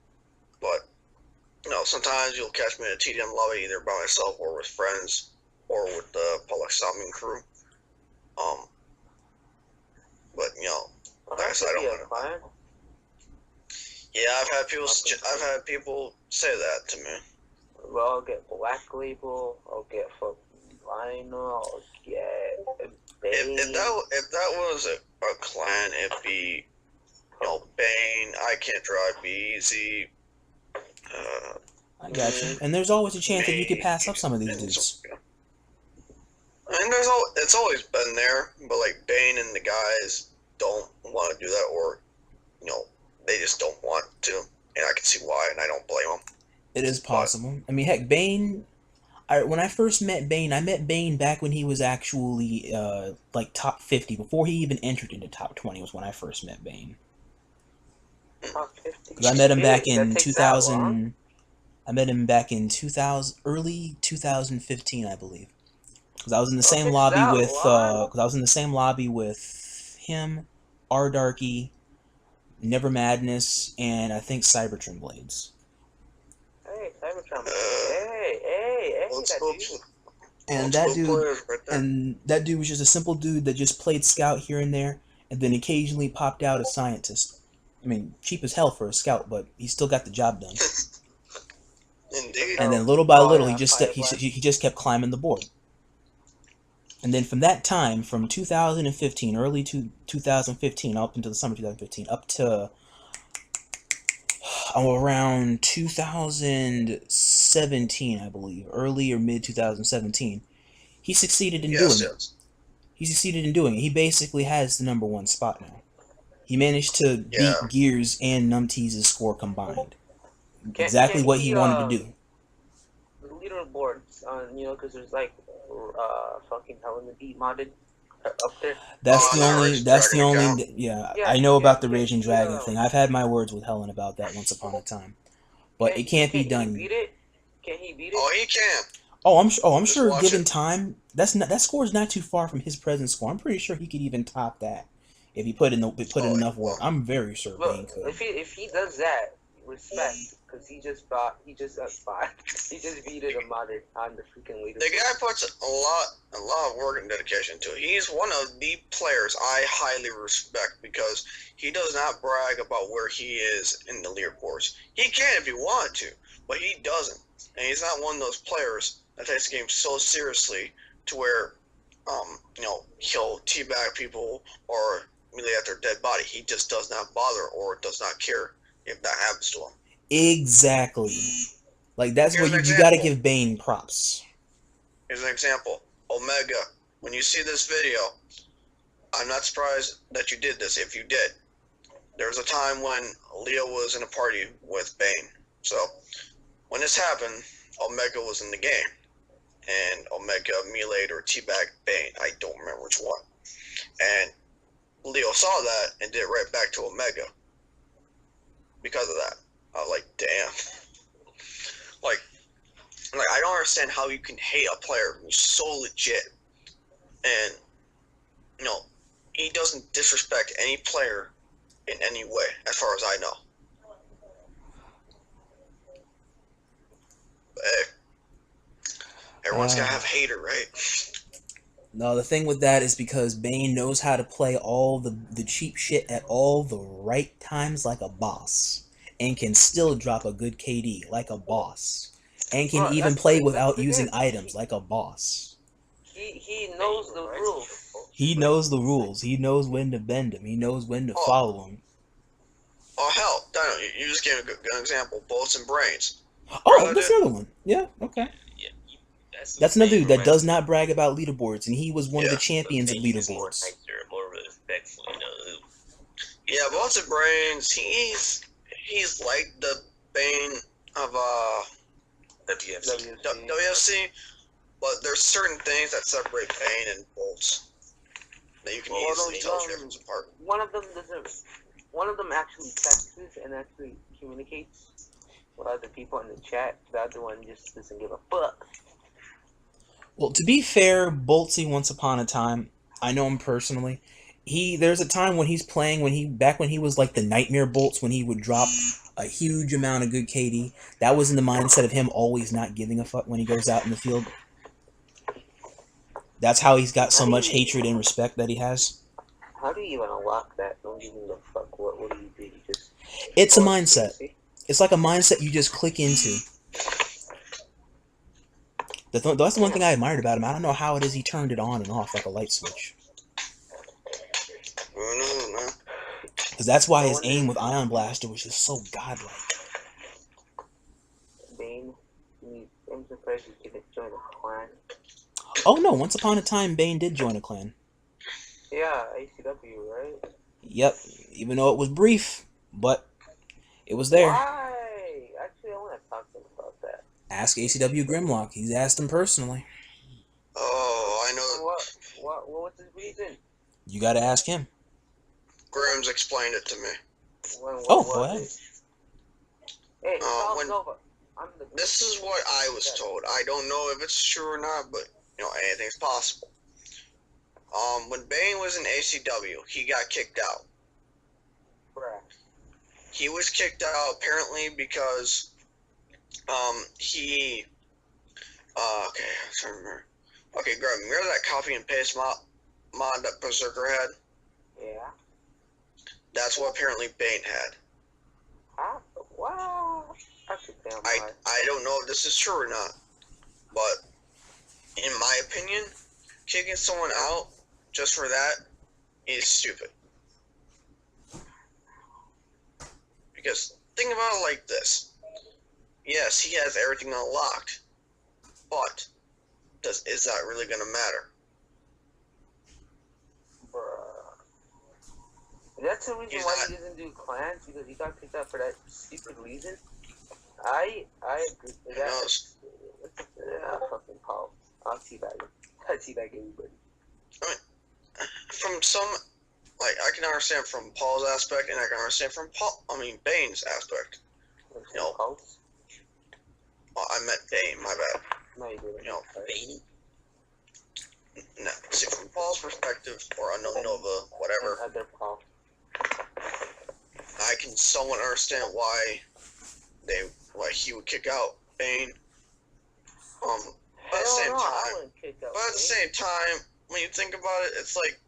but sometimes you'll catch me in a TDM lobby either by myself or with friends or with the public stopping crew. But like I said, I don't want to. Yeah, I've had people say that to me. Well, I'll get Black Label. I'll get fucking Lionel. I'll get Bane. If that was a clan, it'd be Bane. I Can't Drive, Be Easy. I got you. And there's always a chance that you could pass up some of these dudes. And it's always been there, but like Bane and the guys don't want to do that, or they just don't want to, and I can see why, and I don't blame them. It is possible. I mean, heck, Bane. When I first met Bane, I met Bane back when he was actually like top 50, before he even entered into top 20. Was when I first met Bane. Top 50. Because I met him back in 2000. I met him back in early 2015, I believe. Because I was in the same lobby with. Because I was in the same lobby with him, R Darky, Never Madness, and I think Cybertron Blades. Hey, Cybertron Blades. Hey, And that dude was just a simple dude that just played scout here and there, and then occasionally popped out as scientist. I mean, cheap as hell for a scout, but he still got the job done. Indeed. And then little by little, he just kept climbing the board. And then from that time, from 2015, early to 2015, up into the summer 2015, up to around 2017, I believe, early or mid 2017, he succeeded in doing it. He succeeded in doing it. He basically has the #1 spot now. He managed to beat Gears and Numtees' score combined. Exactly what he wanted to do. The leaderboards, because there's like fucking Hell in the Deep modded up there. That's the only. Yeah, I know about the Raging Dragon thing. I've had my words with Helen about that once upon a time, but it can't be done. Can he beat it? Can he beat it? Oh, he can. I'm sure. Given time, that score is not too far from his present score. I'm pretty sure he could even top that if he put in enough work. I'm very sure Bane could. If he does that, respect, because he just beat it a modded on the freaking leader. The guy puts a lot of work and dedication to it. He's one of the players I highly respect because he does not brag about where he is in the leaderboards. He can if he wanted to, but he doesn't. And he's not one of those players that takes the game so seriously to where, he'll teabag people or immediately after a dead body. He just does not bother or does not care if that happens to him. Exactly. Like, that's where you gotta give Bane props. Here's an example. Omega, when you see this video, I'm not surprised that you did this if you did. There was a time when Leo was in a party with Bane. So, when this happened, Omega was in the game. And Omega meleeed or teabagged Bane. I don't remember which one. And Leo saw that and did it right back to Omega. Because of that. I was like, damn. Like, I don't understand how you can hate a player who's so legit. And, he doesn't disrespect any player in any way, as far as I know. Everyone's gotta have a hater, right? No, the thing with that is because Bane knows how to play all the cheap shit at all the right times like a boss. And can still drop a good KD like a boss. And can Well, even play without using items like a boss. He knows the rules. He knows the rules. He knows when to bend them. He knows when to follow them. Oh, hell. Dino, you just gave a good example. Bullets and Brains. Oh, that's another one. Yeah, okay. Yeah, That's another dude that does not brag about leaderboards, and he was one of the champions of More leaderboards. nicer, more respectful, you know. Yeah, Bullets and Brains, he's like the Bane of WFC, but there's certain things that separate Bane and Bolts that you can easily tell the difference apart. One of them actually texts and actually communicates with other people in the chat. The other one just doesn't give a fuck. Well, to be fair, Boltsy once upon a time, I know him personally. There's a time when he's playing back when he was like the Nightmare Bolts, when he would drop a huge amount of good KD. That was in the mindset of him always not giving a fuck when he goes out in the field. That's how he's got so much hatred and respect that he has. How do you even unlock that? Don't give a fuck. What do you do? You just... It's a mindset. It's like a mindset you just click into. That's the one thing I admired about him. I don't know how it is he turned it on and off like a light switch. Because that's why his aim with Ion Blaster was just so godlike. Bane, I'm surprised you didn't join a clan. Oh no, once upon a time Bane did join a clan. Yeah, ACW, right? Yep, even though it was brief, but it was there. Why? Actually, I want to talk to him about that. Ask ACW Grimlock. He's asked him personally. Oh, I know. What was his reason? You gotta ask him. Grimm's explained it to me. Go ahead. Hey, Nova. This is what I was told. I don't know if it's true or not, but anything's possible. When Bane was in ACW, he got kicked out. Correct. He was kicked out apparently because okay, I'm trying to remember. Okay, Greg, remember that copy and paste mod that Berserker had? Yeah. That's what apparently Bane had. Wow. I don't know if this is true or not, but in my opinion, kicking someone out just for that is stupid. Because think about it like this. Yes, he has everything unlocked, but is that really going to matter? Bruh. That's the reason why he doesn't do clans, because he got kicked out for that stupid reason. I agree with that. Fucking Paul. I'll teabag everybody. I mean, from some, like, I can understand from Paul's aspect, and I can understand from Bane's aspect. Paul's? Well, I meant Bane, my bad. No, you didn't. Bane? No, see, from Paul's perspective, or Unknown Nova, whatever, Other Paul. I can somewhat understand why he would kick out Bane. But at the same time, when you think about it, it's like,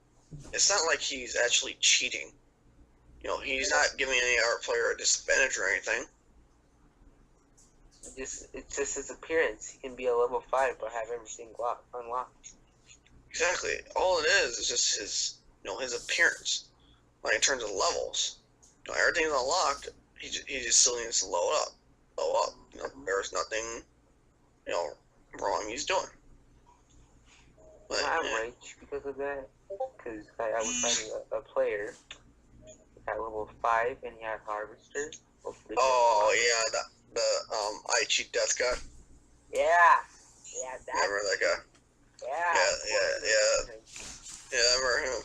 it's not like he's actually cheating. He's not giving any other player a disadvantage or anything. It's just his appearance. He can be a level 5 but have everything unlocked. Exactly. All it is just his appearance. Like in terms of levels, everything's unlocked. He just still needs to load up. There's nothing, wrong he's doing. But, I'm rage because of that. Because I was fighting a player at level 5 and he had Harvester. Oh yeah, the I cheat death guy. Yeah, that. Remember that guy? Yeah. Yeah, I remember him.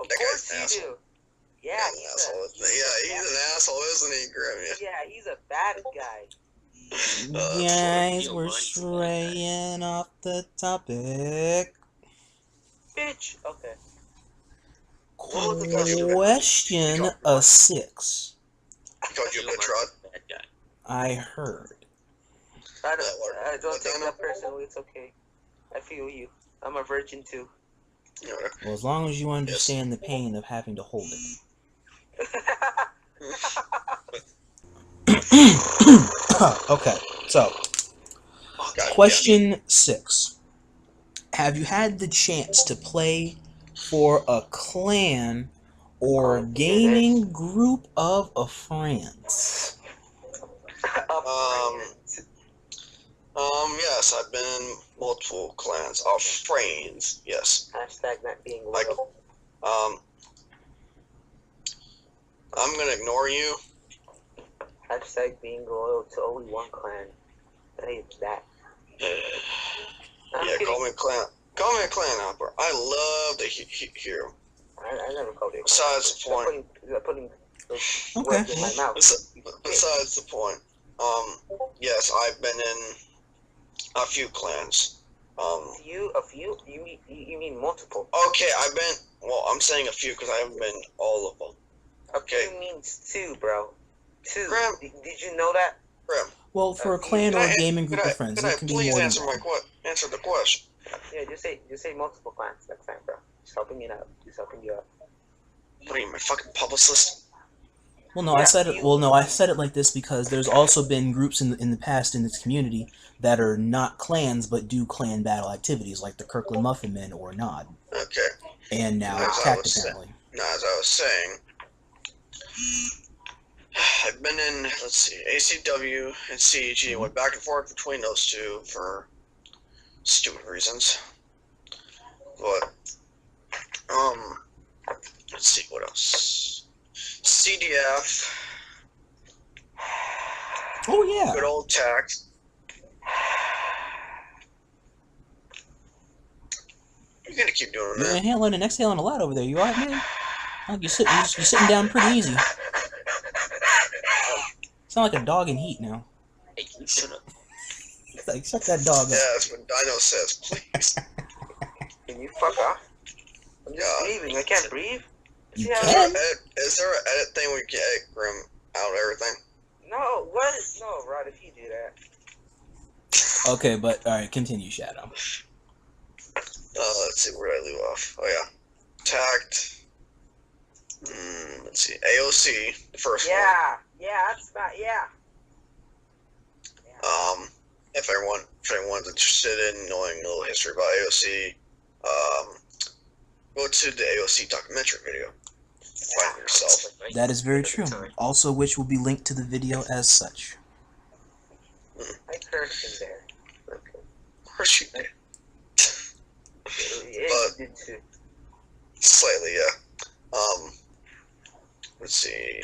Of That course guy's an asshole. you do. Yeah, he's an asshole, isn't he, Grim? Yeah, he's a bad guy. Guys, we're straying off the topic. Bitch. Okay. Question 6. He called you a bitch, Rod? I heard. I don't take that personally. It's okay. I feel you. I'm a virgin too. Well, as long as you understand the pain of having to hold it. Okay, so question 6. Have you had the chance to play for a clan or gaming group of friends? Yes, I've been in multiple clans of friends. Yes. Hashtag not being loyal. I'm gonna ignore you. Hashtag being loyal to only one clan. That ain't that. Yeah, call me a clan. Call me a clan hopper. I love to hear him. I never called it. Besides the point. Putting those Okay. words in my mouth. Besides the point. Yes, I've been in a few clans. A few? You mean multiple? Okay, I've been. Well, I'm saying a few because I haven't been all of them. Okay. A few means 2, bro. 2. Grim. Did you know that? Grim. Well, for a clan or a gaming group of friends, it can be more than answer one. Answer the question. Yeah, just say multiple clans next time, bro. Just helping me out. Just helping you out. What are you, my fucking publicist? Well, no, I said it. Well, no, I said it like this because there's also been groups in the past in this community that are not clans but do clan battle activities, like the Kirkland Muffin Men or Nod. Okay. And now Cactus Family. Now, as I was saying, I've been in, let's see, ACW and CEG. Went back and forth between those two for stupid reasons. But, let's see, what else? CDF. Oh, yeah. Good old tax. You're gonna keep doing that. You're inhaling and exhaling a lot over there. You alright, man? Like you're sitting down pretty easy. Sound like a dog in heat now. Hey, can you shut up? Like, shut that dog up. Yeah, that's what Dino says, please. Can you fuck off? I'm just breathing. I can't breathe. You Yeah. can? Is there an edit thing where you can edit Grim out of everything? No, what? No, Rod, if you do that. Okay, but alright, continue, Shadow. Let's see, where did I leave off? Oh, yeah. Tact. Let's see. AOC, the first one. Yeah, that's not, yeah. If anyone's interested in knowing a little history about AOC, go to the AOC documentary video. Find it yourself. That is very true. Also, which will be linked to the video as such. I cursed in there. Okay. Of course you did. Yeah, you did too. Slightly, yeah. Let's see.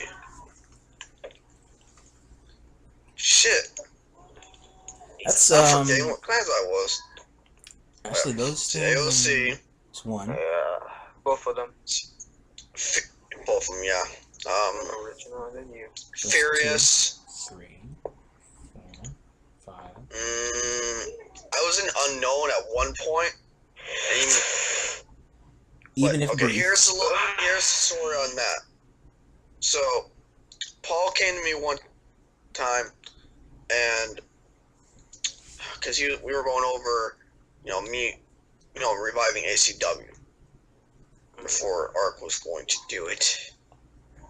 Shit. That's I'm forgetting what clans I was. Actually, those two. AOC. It's one. Yeah, both of them. Both of them, yeah. Original than you. Furious. 2, 3, 4, 5. I was an unknown at one point. Even if okay, brief. here's the story on that. So, Paul came to me one time, and because we were going over, reviving ACW before Ark was going to do it.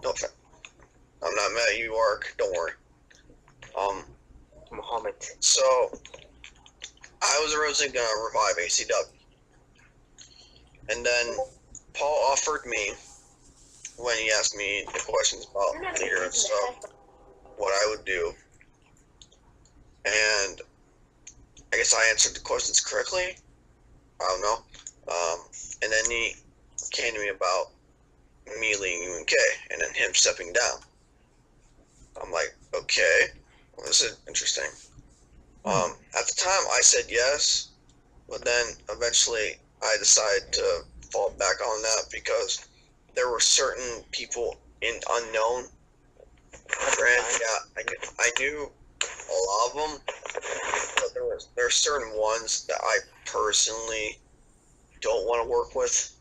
I'm not mad at you, Ark. Don't worry. Muhammad. So, I was originally gonna revive ACW, and then Paul offered me, when he asked me the questions about leader and stuff, what I would do. And I guess I answered the questions correctly. I don't know. And then he came to me about me leaving UNK and then him stepping down. I'm like, okay, well, this is interesting. At the time, I said yes, but then eventually I decided to fall back on that because there were certain people in Unknown. I knew a lot of them, but there are certain ones that I personally don't want to work with.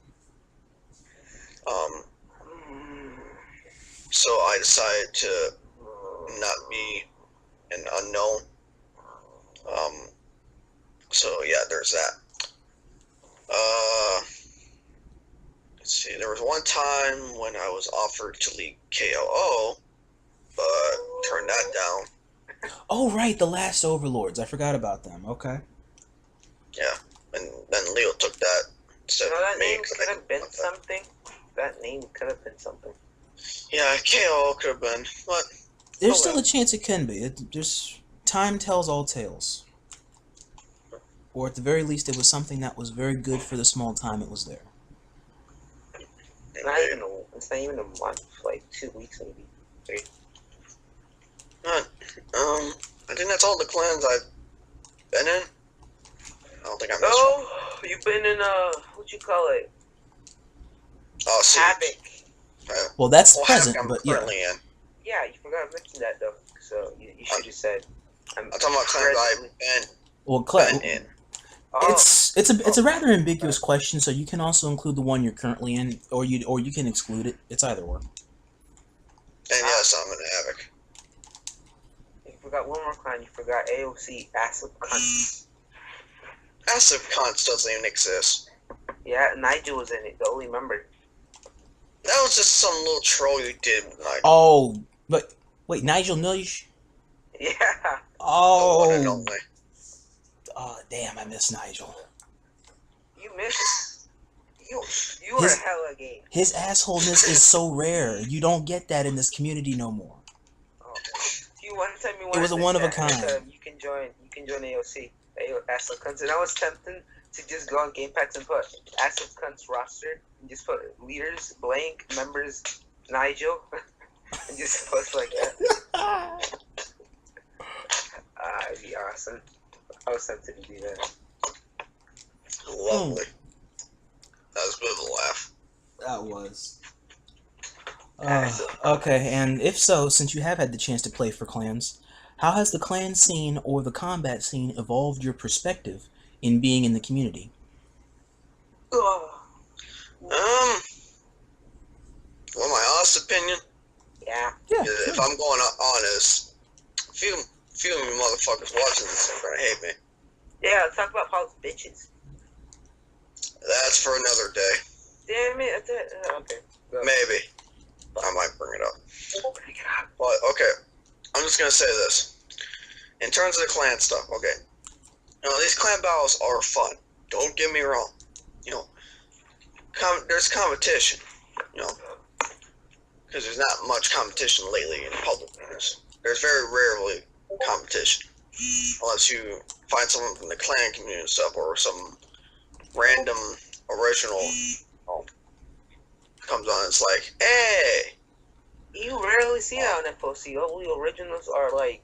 So I decided to not be an Unknown. So yeah, there's that. Let's see. There was one time when I was offered to lead KOO, but turned that down. Oh, right, the last overlords. I forgot about them. Okay. Yeah, and then Leo took that. You know, that name could have been something. That name could have been something. Yeah, KO could have been, but there's still a chance it can be. There's time tells all tales, or at the very least, it was something that was very good for the small time it was there. It's not even a month. Like 2 weeks, maybe 3. I think that's all the clans I've been in. I don't think I missed Oh, you've been in what you call it? Oh, Havoc. Well, that's present, but yeah. In. Yeah, you forgot to mention that though. So you should have said. I'm talking about clans I've been. Well, in. It's a rather ambiguous question, so you can also include the one you're currently in, or you can exclude it. It's either or. And yes, I'm in Havoc. You forgot one more clan. You forgot AOC, Acid Cunts. Acid Cunts doesn't even exist. Yeah, Nigel was in it, the only member. That was just some little troll you did, Nigel. Oh, but wait, Nigel Millish? Yeah. Oh. Oh, damn, I miss Nigel. You miss. You are hella gay. His assholeness is so rare. You don't get that in this community no more. Oh. You one time you it was a one of a kind. You can join AOC. Acid Cunts, and I was tempted to just go on Game Packs and put Acid Cunts roster and just put leaders blank, members Nigel, and just post like that. It'd be awesome. I was tempted to do that. Lovely. That was a bit of a laugh. That was. Okay, and if so, since you have had the chance to play for clans, how has the clan scene or the combat scene evolved your perspective in being in the community? Well, my honest opinion. Yeah. If I'm going honest, few of you motherfuckers watching this are gonna hate me. Yeah, let's talk about Paul's bitches. That's for another day. Damn it! Okay. Go. Maybe. I might bring it up. Oh my god. But okay, I'm just gonna say this. In terms of the clan stuff, okay. You know, these clan battles are fun. Don't get me wrong. You know, there's competition. You know, because there's not much competition lately in public news. There's very rarely competition, unless you find someone from the clan community and stuff, or some random original comes on. It's like, hey. You rarely see that on FOC. The only originals are like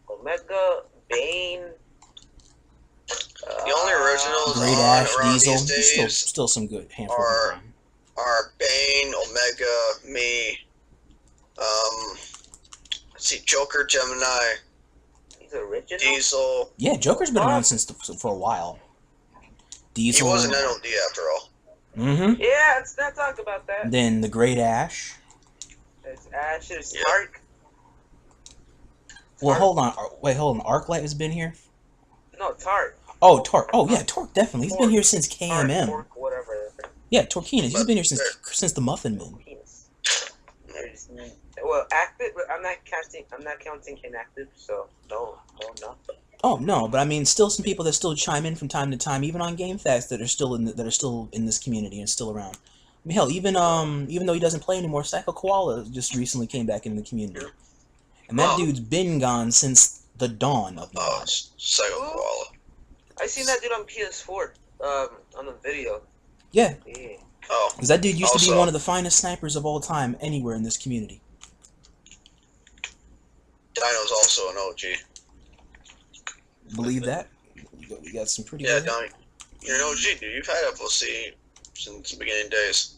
Omega, Bane. The only originals Great Ash, around Diesel. these days still some good handful are Bane, Omega, me. Let's see, Joker, Gemini. He's original. Diesel. Yeah, Joker's been around for a while. Diesel. He was an NOD after all. Mm-hmm. Yeah, let's not talk about that. Then the Great Ash. There's Ash, there's Tark. Well, hold on. Wait, hold on. Arclight has been here? No, Tark. Oh, Torque. Oh, yeah, Torque, definitely. He's been here since KMM. Torque, whatever. Yeah, Torquinus. He's been here since the Muffin Man. Well, active, but I'm not counting inactive, so no. Oh no, but I mean, still some people that still chime in from time to time, even on Game Facts, that are still in this community and still around. I mean, hell, even though he doesn't play anymore, Psycho Koala just recently came back into the community, and that dude's been gone since the dawn of mod. Psycho Koala. I seen that dude on PS4, on the video. Yeah. Oh. Because that dude used to be one of the finest snipers of all time anywhere in this community. Dino's also an OG. Believe that? We got some pretty good. Yeah, Dino, you're an OG, dude. You've had FOC since the beginning days.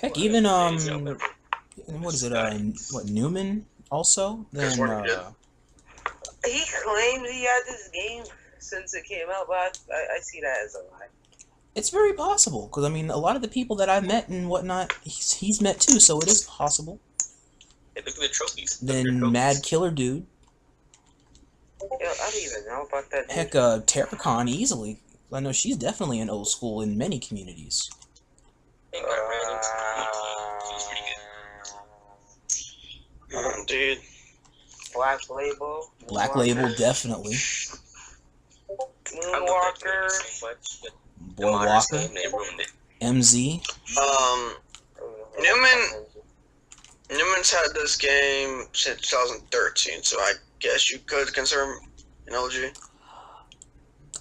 Heck, even what is it? Newman also? Then he claims he had this game since it came out, but I see that as a lie. It's very possible, because I mean, a lot of the people that I've met and whatnot, he's met too, so it is possible. Hey, look at the trophies. Then Mad Killer Dude. Yeah, I don't even know about that dude. Heck, Terracon easily. I know she's definitely an old school in many communities. Dude. Black Label. Black Label, definitely. Moonwalker. Boy Walker. MZ. Newman's had this game since 2013, so I guess you could consider him an OG.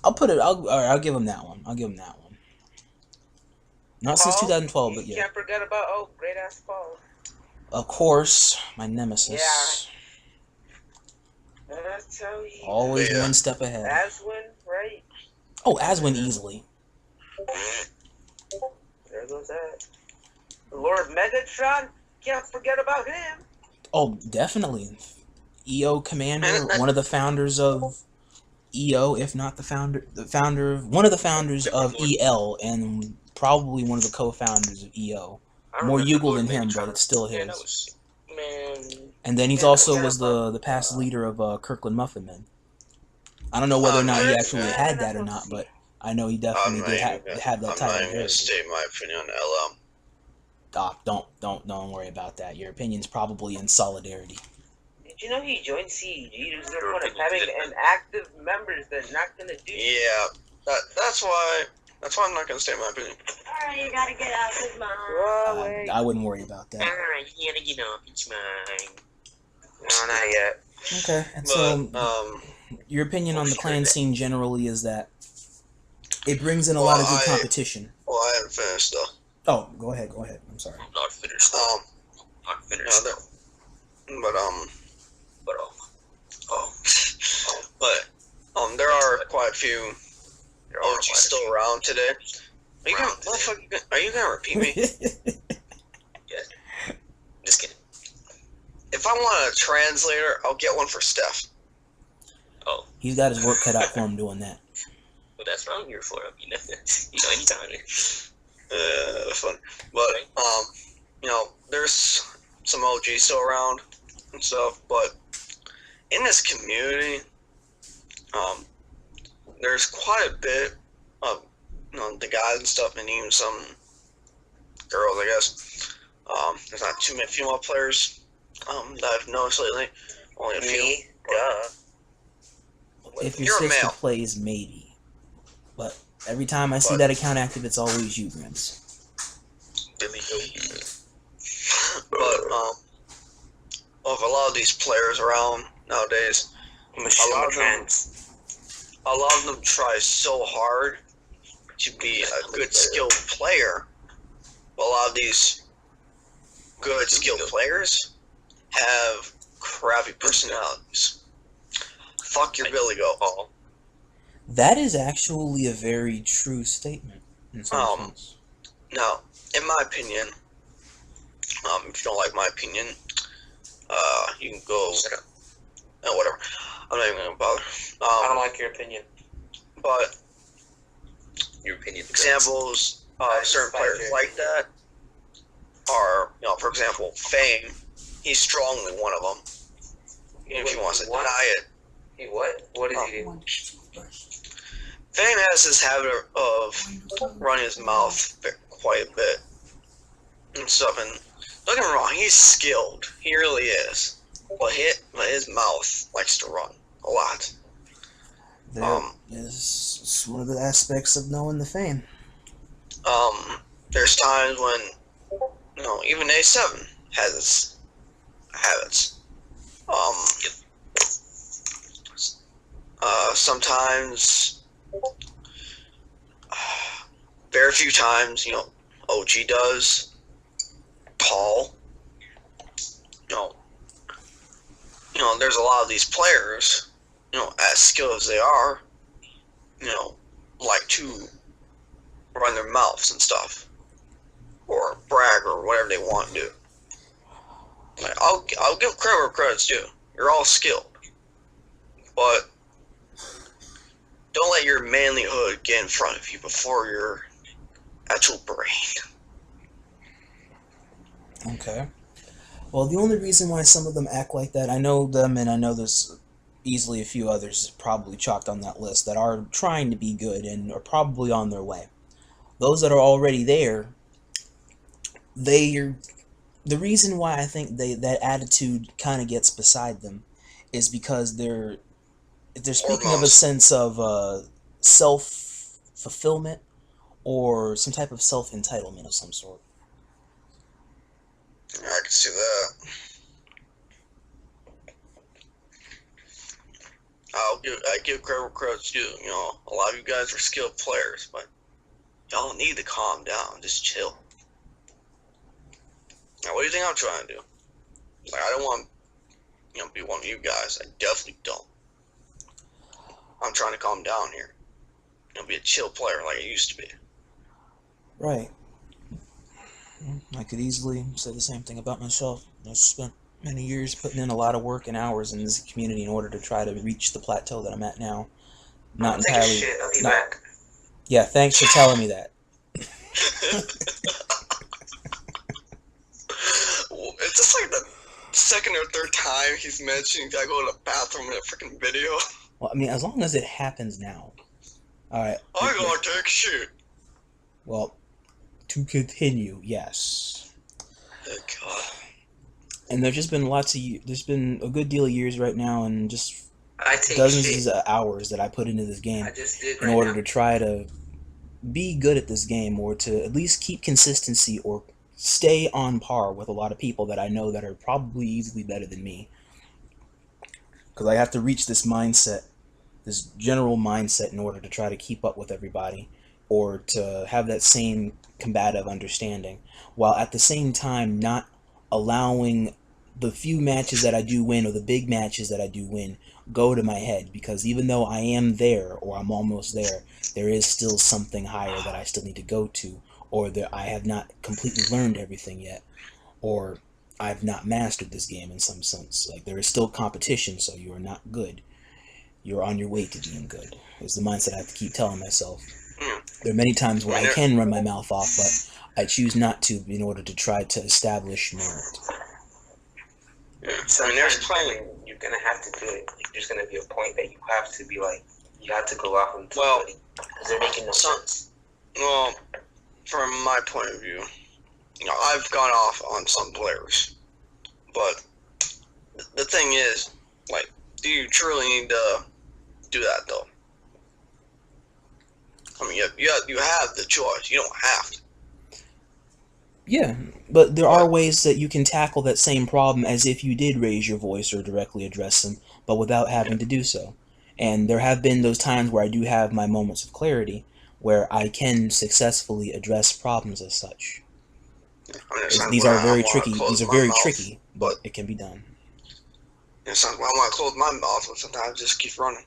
I'll give him that one. Not since 2012, but yeah. You can't forget about great ass Paul. Of course, my nemesis. Yeah. That's how he. Always one step ahead. Aswin, right? Oh, Aswin easily. There goes that. Lord Megatron. Can't forget about him. Oh, definitely. EO Commander, one of the founders of EO, if not one of the founders of EL, and probably one of the co-founders of EO. More Yugal than him, but it's still his. And then he's also was the past leader of Kirkland Muffin Men. I don't know whether or not he actually had that or not, but I know he definitely did have that title. I'm not even going to state my opinion on LM. Doc, don't worry about that. Your opinion's probably in solidarity. Did you know he joined CEG? There's no point of having an active members that are not gonna do. Yeah, that's why I'm not gonna state my opinion. Alright, you gotta get out his mind. I wouldn't worry about that. Alright, you gotta get off his mind. No, not yet. Okay, and so your opinion on the clan scene generally is that it brings in a lot of good competition. Well, I haven't finished though. Oh, go ahead. I'm sorry. I'm not finished. Not finished. There are quite a few OGs still around today. Are you gonna repeat me? Yeah. Just kidding. If I want a translator, I'll get one for Steph. Oh. He's got his work cut out for him doing that. Well, that's what I'm here for. Anytime. Fun. But, there's some OGs still around and stuff, but in this community, there's quite a bit of, the guys and stuff, and even some girls, I guess. There's not too many female players, that I've noticed lately. Only a few. If your sister plays, maybe. But every time I see that account active, it's always you, Grims. But, of a lot of these players around nowadays, a lot of them try so hard to be a good skilled player, but a lot of these good skilled players have crappy personalities. Fuck your Billy Goat. That is actually a very true statement. In some sense. Now, in my opinion, if you don't like my opinion, you can go. Whatever. I'm not even gonna bother. I don't like your opinion. But your opinion. Examples of certain players like that are, for example, Fame. He's strongly one of them. If he wants to deny it. He what? What does he do? Fame has this habit of running his mouth quite a bit and stuff. And don't get me wrong, he's skilled. He really is. But his mouth likes to run a lot. It's one of the aspects of knowing the Fame. There's times when, even A7 has its habits. Sometimes, very few times, OG does. Paul. There's a lot of these players, as skilled as they are, like to run their mouths and stuff, or brag or whatever they want to do. Like, I'll give credit where credit's due. You're all skilled, but don't let your manlyhood get in front of you before your actual brain. Okay. Well, the only reason why some of them act like that, I know them, and I know there's easily a few others probably chalked on that list that are trying to be good and are probably on their way. Those that are already there, the reason why I think that attitude kind of gets beside them is because they're speaking of a sense of self-fulfillment or some type of self-entitlement of some sort. I can see that. I give credit where credit's due. You know, a lot of you guys are skilled players, but y'all need to calm down. Just chill. Now, what do you think I'm trying to do? Like, I don't want, be one of you guys. I definitely don't. I'm trying to calm down here. Be a chill player like I used to be. Right. I could easily say the same thing about myself. I spent many years putting in a lot of work and hours in this community in order to try to reach the plateau that I'm at now. Not entirely. Take a shit. I'll be back. Yeah, thanks for telling me that. It's just like the second or third time he's mentioning I go to the bathroom in a freaking video. Well, I mean, as long as it happens now. Alright. I gotta take shit. Well, to continue, yes. Oh, God. And there's just been there's been a good deal of years right now, and just I take dozens of hours that I put into this game in order to try to be good at this game, or to at least keep consistency, or stay on par with a lot of people that I know that are probably easily better than me. Because I have to reach this mindset, this general mindset, in order to try to keep up with everybody, or to have that same combative understanding, while at the same time not allowing the few matches that I do win, or the big matches that I do win, go to my head. Because even though I am there, or I'm almost there, there is still something higher that I still need to go to, or that I have not completely learned everything yet, or I've not mastered this game in some sense. Like, there is still competition, so you are not good. You're on your way to being good, is the mindset I have to keep telling myself. There are many times where I can run my mouth off, but I choose not to in order to try to establish merit. So there's playing, you're gonna have to do it. Like, there's gonna be a point that you have to be like, you have to go off on somebody, because they're making no sense. Well, from my point of view, I've gone off on some players, but the thing is, like, do you truly need to do that though? I mean, you have the choice. You don't have to. Yeah, but there are ways that you can tackle that same problem as if you did raise your voice or directly address them, but without having to do so. And there have been those times where I do have my moments of clarity, where I can successfully address problems as such. These are very tricky. These are very tricky, but it can be done. Sometimes I want to close my mouth, but sometimes I just keep running.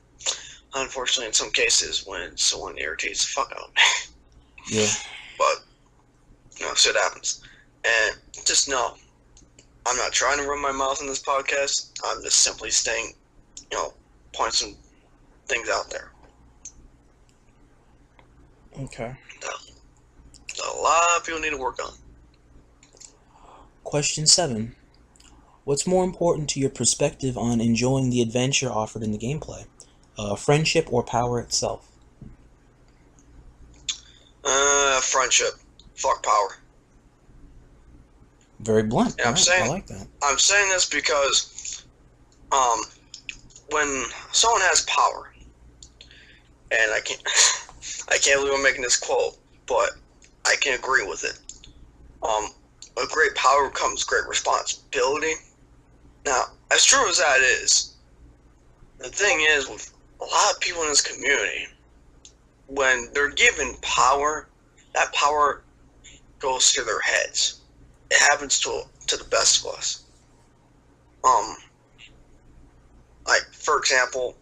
Unfortunately, in some cases, when someone irritates the fuck out of me. Yeah. But shit happens. And just know, I'm not trying to run my mouth in this podcast. I'm just simply staying, pointing some things out there. Okay. A lot of people need to work on. Question 7. What's more important to your perspective on enjoying the adventure offered in the gameplay? Friendship or power itself? Friendship. Fuck power. Very blunt. And I like that. I'm saying this because, when someone has power, and I can't believe I'm making this quote, but I can agree with it. With great power comes great responsibility. Now, as true as that is, the thing is, with a lot of people in this community, when they're given power, that power goes to their heads. It happens to the best of us. Like, for example,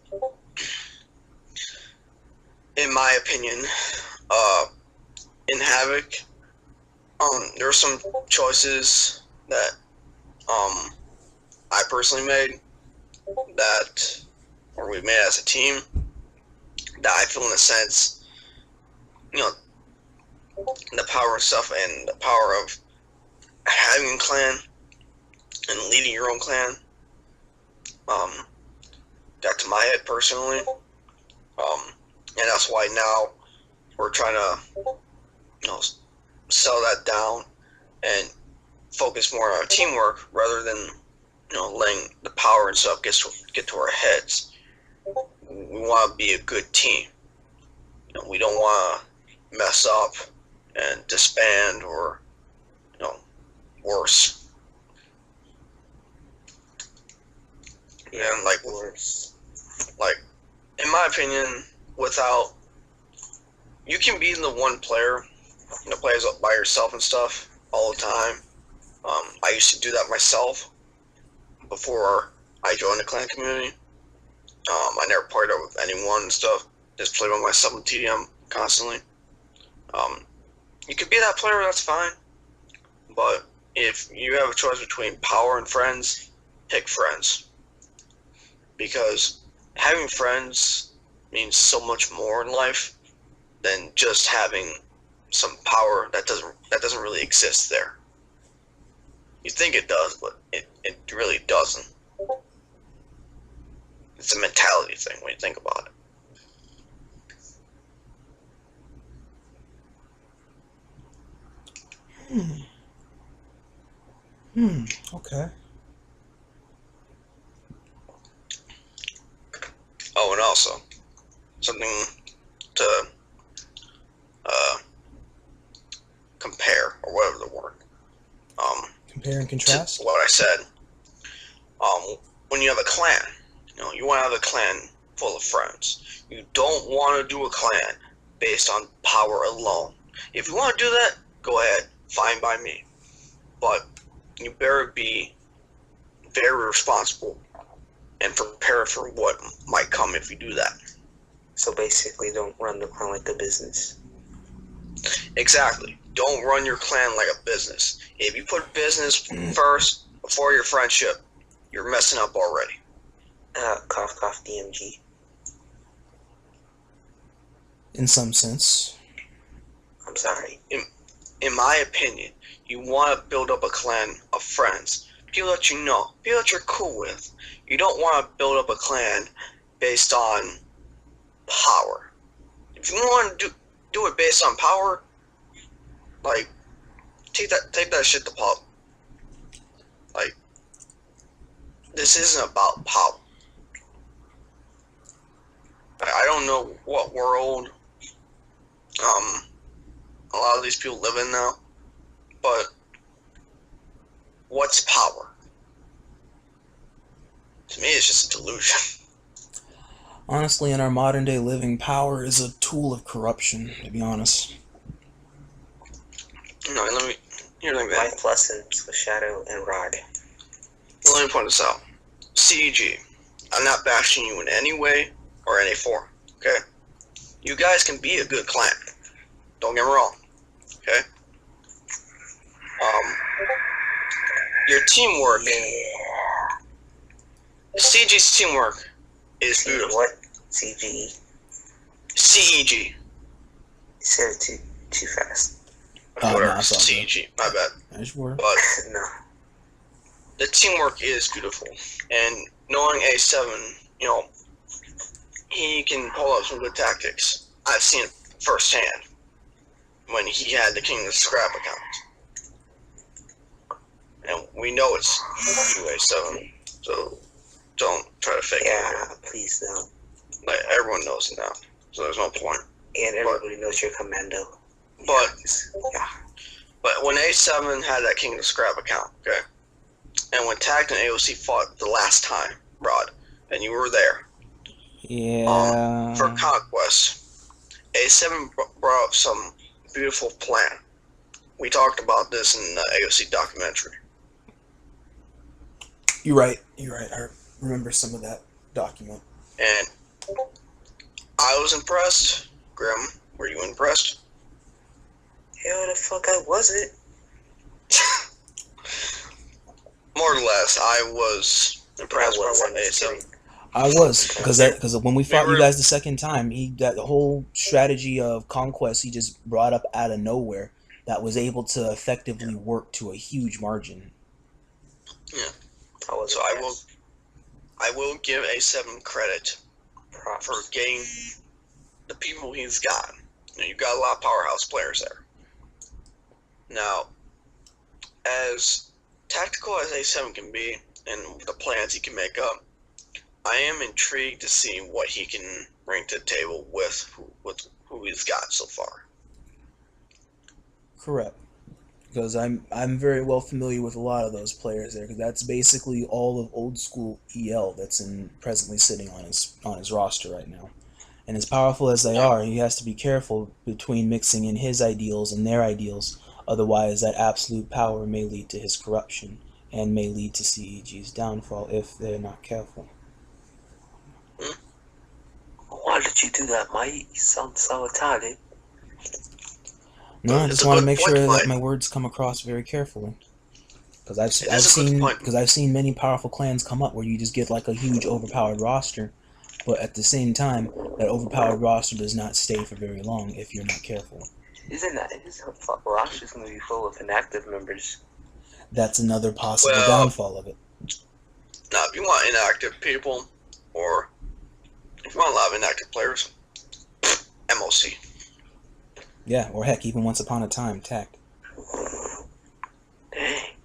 in my opinion, in Havoc, there are some choices that I personally made or we made as a team, that I feel in a sense, the power of stuff and the power of having a clan and leading your own clan, got to my head personally. And that's why now we're trying to, sell that down and focus more on our teamwork rather than, letting the power and stuff get to our heads. We want to be a good team. We don't want to mess up and disband or, worse. Yeah, and worse. In my opinion, you can be the one player, plays by yourself and stuff all the time. I used to do that myself before I joined the clan community. I never played up with anyone and stuff. Just played by myself in TDM constantly. You could be that player, that's fine. But if you have a choice between power and friends, pick friends. Because having friends means so much more in life than just having some power that doesn't really exist there. You think it does, but it really doesn't. It's a mentality thing when you think about it. Okay. Oh, and also, something to compare, or whatever the word. Compare and contrast? To what I said. When you have a clan, you want to have a clan full of friends. You don't want to do a clan based on power alone. If you want to do that, go ahead. Fine by me. But you better be very responsible and prepare for what might come if you do that. So basically, don't run the clan like a business. Exactly. Don't run your clan like a business. If you put business first before your friendship, you're messing up already. Cough, cough, DMG. In some sense. I'm sorry. In my opinion, you want to build up a clan of friends. People that you know. People that you're cool with. You don't want to build up a clan based on power. If you want to do it based on power, take that shit to pub. This isn't about power. I don't know what world a lot of these people live in now, but what's power? To me, it's just a delusion. Honestly, in our modern day living, power is a tool of corruption, to be honest. Life lessons with Shadow and Rod. Let me point this out. CEG, I'm not bashing you in any way or any form, okay? You guys can be a good clan. Don't get me wrong, okay? Your teamwork, CEG's teamwork is beautiful. What? CGE? CEG. You said it too fast. Whatever, no, CEG, my bad. Sure. But No. the teamwork is beautiful. And knowing A7, he can pull up some good tactics. I've seen it firsthand when he had the King of the Scrap account. And we know it's A7, so don't try to fake it. Yeah, please don't. Everyone knows it now, so there's no point. And everybody knows you're commando. But Yeah. But when A7 had that King of the Scrap account, okay, and when Tact and AOC fought the last time, Rod, and you were there, yeah. For Conquest, A7 brought up some beautiful plan. We talked about this in the AOC documentary. You're right. I remember some of that document. And I was impressed. Grim, were you impressed? Hell the fuck I wasn't. More or less, I was impressed by what A7. I was, because when we fought you guys the second time, he got the whole strategy of conquest he just brought up out of nowhere that was able to effectively work to a huge margin. Yeah. I will give A7 credit for getting the people he's got. You've got a lot of powerhouse players there. Now, as tactical as A7 can be, and the plans he can make up, I am intrigued to see what he can bring to the table with who he's got so far. Correct. Because I'm very well familiar with a lot of those players there, because that's basically all of old school EL that's presently sitting on his roster right now. And as powerful as they are, he has to be careful between mixing in his ideals and their ideals. Otherwise, that absolute power may lead to his corruption and may lead to CEG's downfall if they're not careful. Why did you do that, Mike? You sound so retarded. No, I just want to make sure that my words come across very carefully. Because I've seen many powerful clans come up where you just get like a huge overpowered roster, but at the same time, that overpowered roster does not stay for very long if you're not careful. Isn't roster's going to be full of inactive members? That's another possible downfall of it. Now, if you want inactive people, or if you want a lot of inactive players, MOC. Yeah, or heck, even Once Upon a Time, Tact.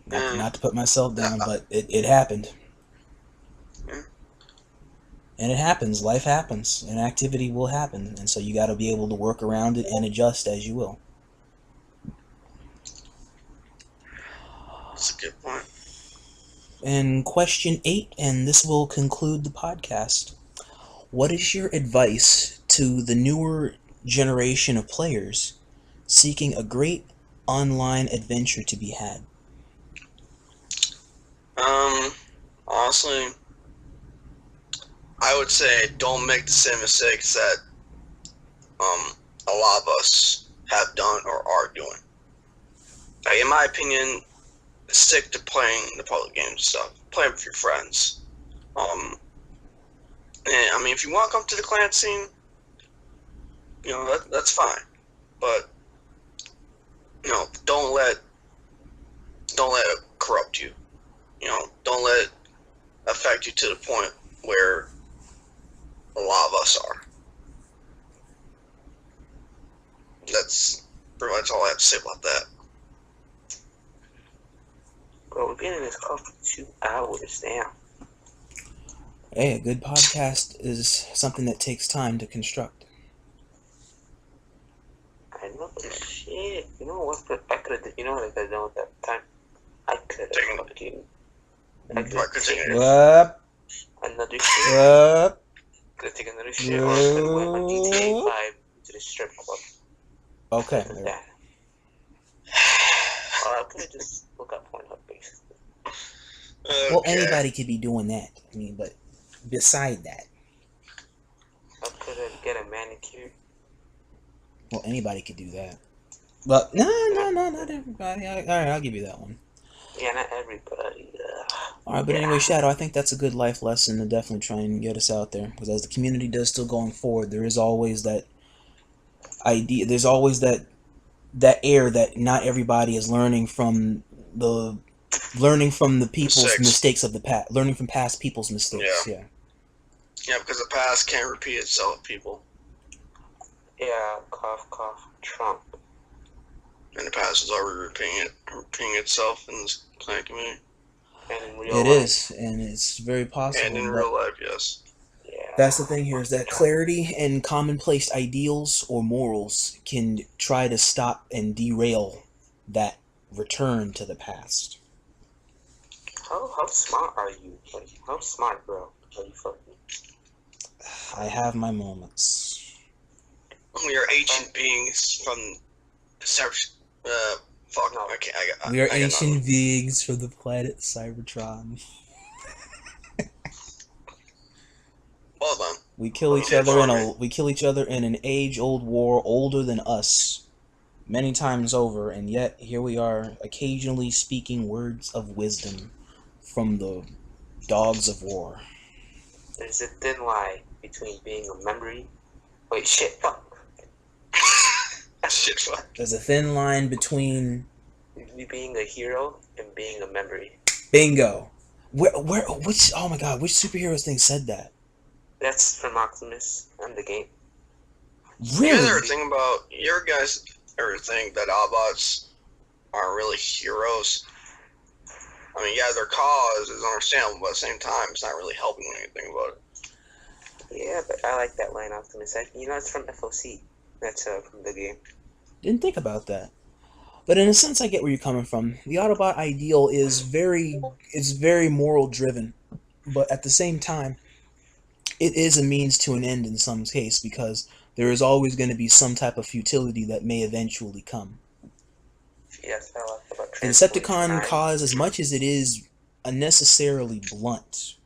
Not to put myself down, but it happened. And it happens. Life happens. And activity will happen. And so you got to be able to work around it and adjust as you will. That's a good point. And question 8, and this will conclude the podcast. What is your advice to the newer generation of players seeking a great online adventure to be had? Honestly, I would say don't make the same mistakes that a lot of us have done or are doing. In my opinion, stick to playing the public games and stuff. Play with your friends. And I mean, if you want to come to the clan scene, you know, that's fine. But you know, don't let it corrupt you. You know, don't let it affect you to the point where a lot of us are. That's pretty much all I have to say about that. Bro, we've been in this call for 2 hours now. Hey, a good podcast is something that takes time to construct. I know this shit. You know what? I could have. You know what I could have done with that time? I could have fucking. I could have taken another shit. Could have taken another shit, or I could have went on GTA 5 to the strip club. Okay. That. Or I could have just looked up Pornhub, basically. Well, anybody could be doing that. I mean, but beside that, I could have get a manicure. well, anybody could do that. But no, not everybody. All right, I'll give you that one. Yeah, not everybody. All right, but anyway, Shadow, I think that's a good life lesson to definitely try and get us out there. Because as the community does still going forward, there is always that idea. There's always that air that not everybody is learning from the people's mistakes of the past, learning from past people's mistakes. Yeah, because the past can't repeat itself, people. Yeah, cough, cough, Trump. And the past is already repeating itself in this clan community. And in real it life. is, and it's very possible. And in real life, yes. Yeah. That's the thing here, is that clarity and commonplace ideals or morals can try to stop and derail that return to the past. How smart are you? Like, how smart, bro, are you fucking? I have my moments. We are ancient beings from the We are ancient beings from the planet Cybertron. Well done. We kill each other in an age-old war older than us, many times over, and yet here we are, occasionally speaking words of wisdom from the dogs of war. There's a thin line between being a memory. Wait, shit, fuck. Shit, fuck. There's a thin line between being a hero and being a memory. bingo. Which, oh my god, which superheroes thing said that? That's from Optimus and the game. Really? You guys ever think about, your guys ever think that Autobots aren't really heroes? I mean, yeah, their cause is understandable, but at the same time, it's not really helping anything about it. Yeah, but I like that line, Optimus. It's from FOC. That's from the game. Didn't think about that. But in a sense, I get where you're coming from. The Autobot ideal is very moral driven, but at the same time, it is a means to an end in some case, because there is always going to be some type of futility that may eventually come. Yes, I like about Decepticon cause, as much as it is unnecessarily blunt,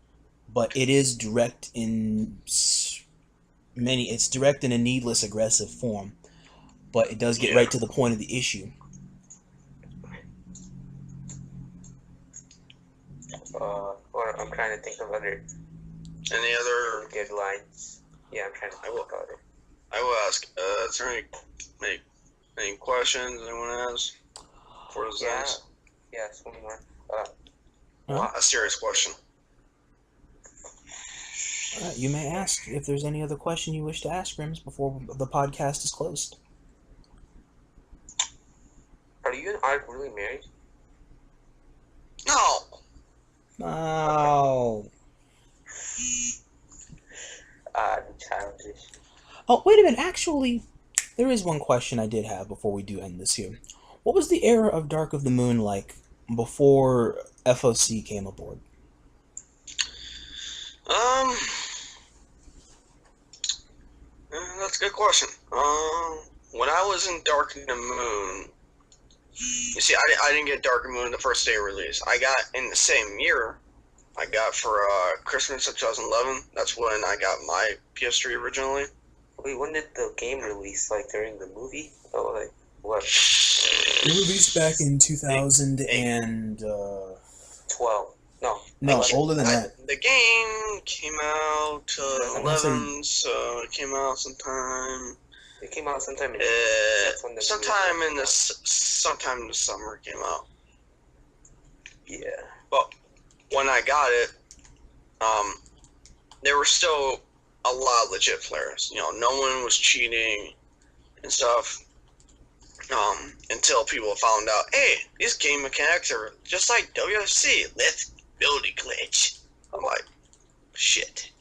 but it is direct in it's direct in a needless aggressive form, but it does get right to the point of the issue. Or I'm trying to think of any other good lines. Yeah, I'm trying to think about it. I will ask, is there any questions anyone has for this? Yes, one more. A serious question. You may ask if there's any other question you wish to ask, Grims, before the podcast is closed. Are you and Art really married? No. No. Childish. Oh, wait a minute. Actually, there is one question I did have before we do end this here. What was the era of Dark of the Moon like before FOC came aboard? That's a good question. When I was in Dark of the Moon, you see, I didn't get Dark of the Moon the first day of release. I got in the same year. I got for Christmas of 2011. That's when I got my PS3 originally. Wait, when did the game release? Like during the movie? Oh, like what? It released back in 2012. No, older than that. The game came out 11, so it came out sometime. It came out sometime in sometime in the summer it came out. Yeah. But when I got it, there were still a lot of legit players. You know, no one was cheating and stuff. Until people found out, hey, these game mechanics are just like WFC. Let's build a glitch. I'm like, shit.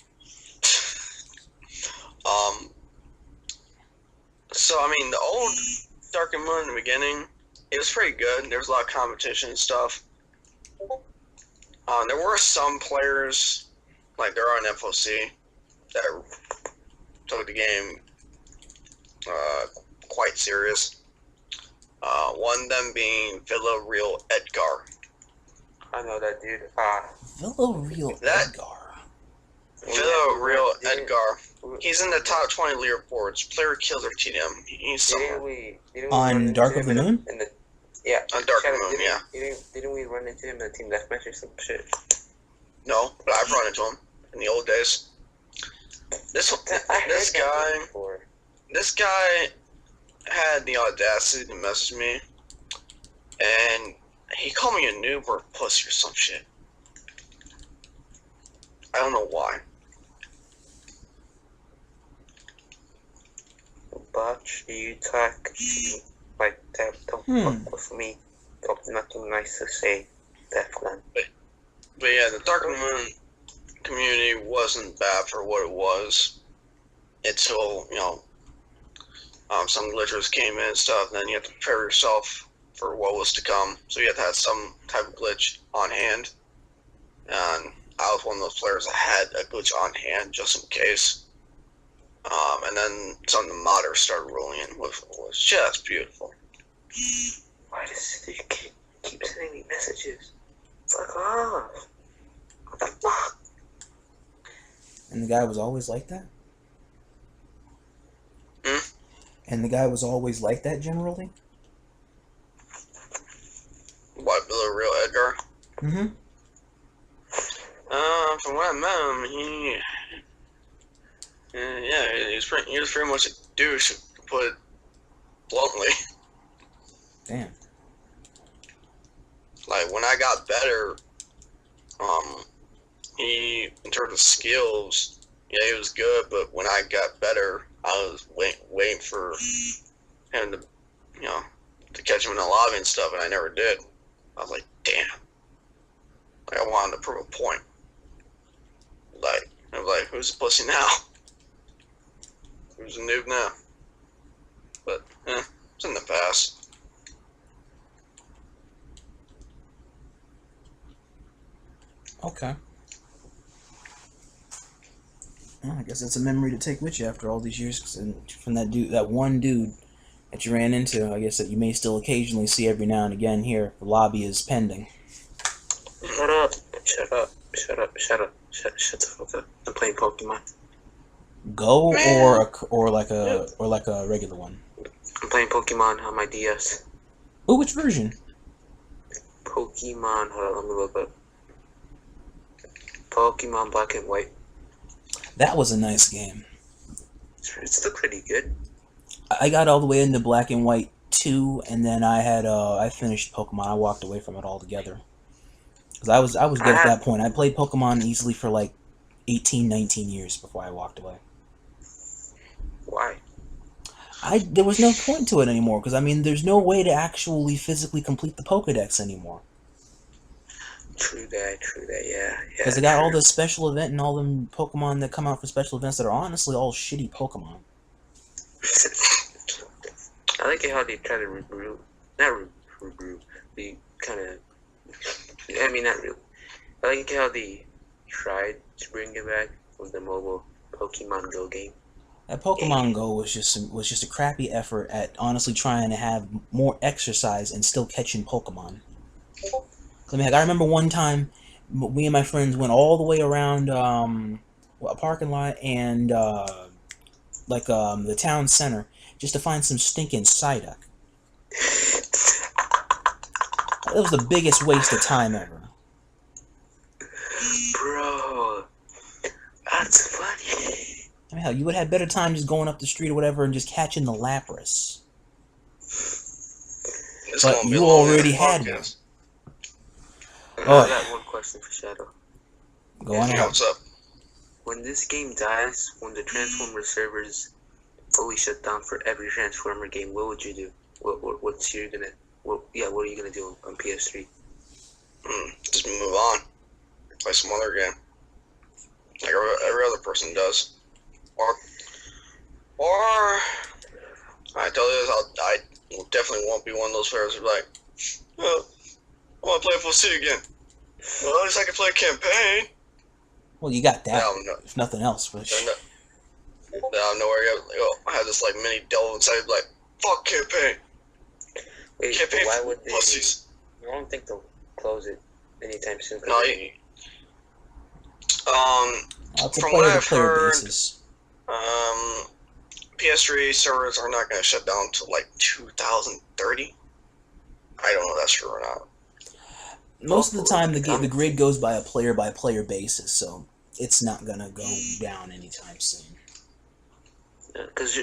So I mean, the old Dark and Moon in the beginning, it was pretty good. There was a lot of competition and stuff. There were some players, like there are in FOC, that took the game quite serious. One of them being Villarreal Edgar. I know that dude. Villarreal Edgar. Villarreal Edgar. He's in the top 20 leaderboards. Player kills or TDM. He's somewhere. On Dark of the Moon? Yeah. On Dark of the Moon, yeah. Didn't we run into him in the Team Deathmatch or some shit? No, but I've run into him in the old days. This guy had the audacity to message me, and he called me a noob or a pussy or some shit. I don't know why. But you talk like that, don't fuck with me. Nothing nice to say, Declan. But yeah, the Dark of the Moon community wasn't bad for what it was until, you know, some glitchers came in and stuff, and then you have to prepare yourself for what was to come. So you have to have some type of glitch on hand. And I was one of those players that had a glitch on hand just in case. And then some of the modders started rolling in, which was just beautiful. Why does this kid keep sending me messages? Fuck off. What the fuck? And the guy was always like that? And the guy was always like that generally? What, Villarreal Edgar? Mm-hmm. From what I met him, he was pretty much a douche, to put it bluntly. Damn. Like, when I got better, He, in terms of skills, yeah, he was good, but when I got better, I was waiting for him to, to catch him in the lobby and stuff, and I never did. I was like, damn. Like, I wanted to prove a point. Like, I was like, who's the pussy now? Who's a noob now? But, it's in the past. Okay. Well, I guess it's a memory to take with you after all these years. And from that one dude that you ran into, I guess that you may still occasionally see every now and again here. The lobby is pending. Shut up. Shut up. Shut up. Shut up. Shut the fuck up. I'm playing Pokemon. Go or like a regular one. I'm playing Pokemon on my DS. Oh, which version? Pokemon. Hold on, let me look up. Pokemon Black and White. That was a nice game. It's still pretty good. I got all the way into Black and White 2, and then I finished Pokemon. I walked away from it altogether. Because I was good at that point. I played Pokemon easily for like 18, 19 years before I walked away. Why? There was no point to it anymore, because I mean, there's no way to actually physically complete the Pokedex anymore. True that, yeah. Because they got all the special event and all them Pokemon that come out for special events that are honestly all shitty Pokemon. I like how they try to regroup. Not regroup. They kind of... I mean, not really. I like how they tried to bring it back with the mobile Pokemon Go game. That Pokemon Go was just a crappy effort at honestly trying to have more exercise and still catching Pokemon. I mean, I remember one time, me and my friends went all the way around a parking lot and the town center just to find some stinking Psyduck. It was the biggest waste of time ever. Bro, that's funny. I mean, hell, you would have better time just going up the street or whatever and just catching the Lapras. But you already had one. I got one question for Shadow. Go on ahead. What's up? When this game dies, when the Transformer servers fully shut down for every Transformer game, what would you do? What are you gonna do on PS3? Just move on. Play some other game. Like every other person does. Or I tell you this, I definitely won't be one of those players who's like, oh, I want to play FOC again. Well, at least I can play a campaign. Well, you got that. No. If nothing else. But nowhere. I had this like mini devil inside, like, fuck campaign. Wait, campaign why would they? pussies. I don't think they'll close it anytime soon. No, it's a from what I've player heard, basis. PS3 servers are not going to shut down until like 2030. I don't know if that's true or not. Most of the time, the grid goes by a player basis, so it's not gonna go down anytime soon. Because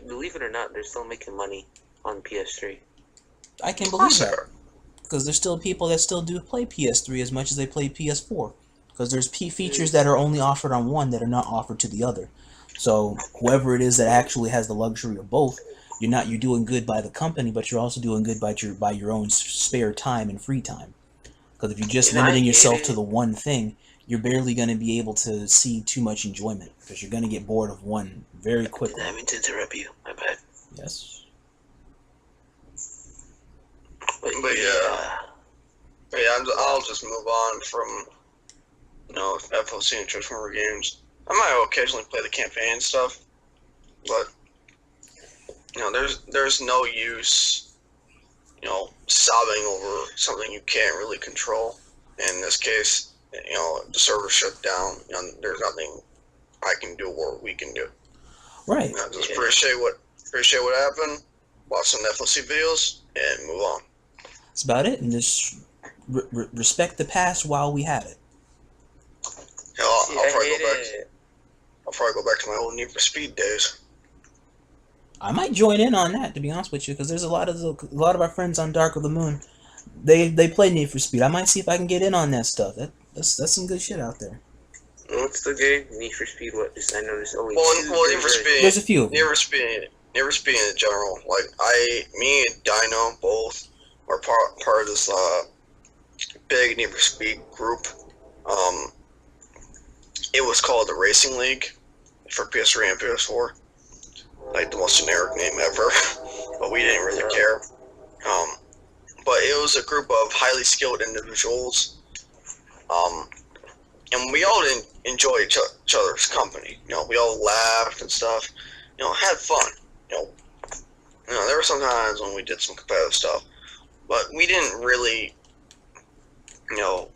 believe it or not, they're still making money on PS3. I can believe that, because there's still people that still do play PS3 as much as they play PS4. Because there's features that are only offered on one that are not offered to the other. So whoever it is that actually has the luxury of both, you're doing good by the company, but you're also doing good by your own spare time and free time. Because if you're just limiting yourself to the one thing, you're barely going to be able to see too much enjoyment, because you're going to get bored of one very quickly. I mean to interrupt you, my bad. Yes. But I'll just move on from FOC and Transformer games. I might occasionally play the campaign and stuff, but there's no use sobbing over something you can't really control. In this case, the server shut down. There's nothing I can do or we can do. Right. Just appreciate what happened. Watch some FOC videos and move on. That's about it, and just respect the past while we had it. I'll probably go back to my old Need for Speed days. I might join in on that, to be honest with you, because there's a lot of our friends on Dark of the Moon. They play Need for Speed. I might see if I can get in on that stuff. That's some good shit out there. What's the game? Need for Speed? What? I know there's only Well, two. Need for Speed. There's a few of them. Need for Speed in general. Like me and Dino both are part of this big Need for Speed group. It was called the Racing League for PS3 and PS4. Like the most generic name ever, but we didn't really care. But it was a group of highly skilled individuals. And we all enjoy each other's company. You know, we all laughed and stuff. You know, had fun. You know, there were some times when we did some competitive stuff, but we didn't really, you know,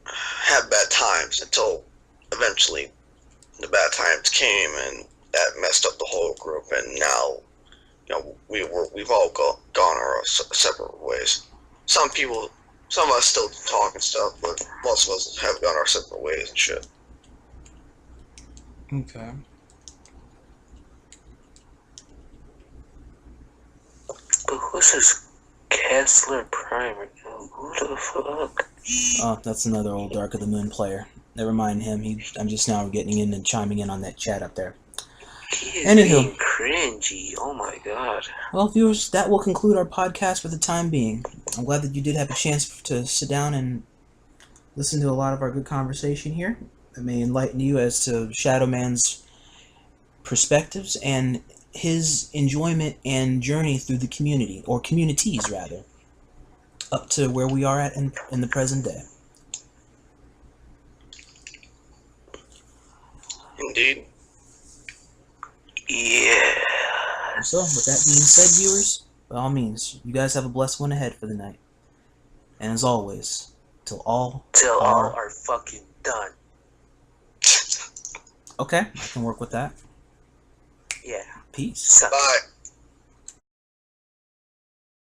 have bad times until eventually the bad times came, and that messed up the whole group. And now, you know, we've all gone our separate ways. Some of us still talk and stuff, but most of us have gone our separate ways and shit. Okay. But who's this Kessler Prime? Who the fuck? Oh, that's another old Dark of the Moon player. Never mind him. I'm just now getting in and chiming in on that chat up there. He is Anywho, being cringy. Oh my god. Well, viewers, that will conclude our podcast for the time being. I'm glad that you did have a chance to sit down and listen to a lot of our good conversation here. It may enlighten you as to Shadowman's perspectives and his enjoyment and journey through the community, or communities rather, up to where we are at in the present day. Indeed. Yeah. So, with that being said, viewers, by all means, you guys have a blessed one ahead for the night. And as always, till all are fucking done. Okay, I can work with that. Yeah. Peace. Suck. Bye.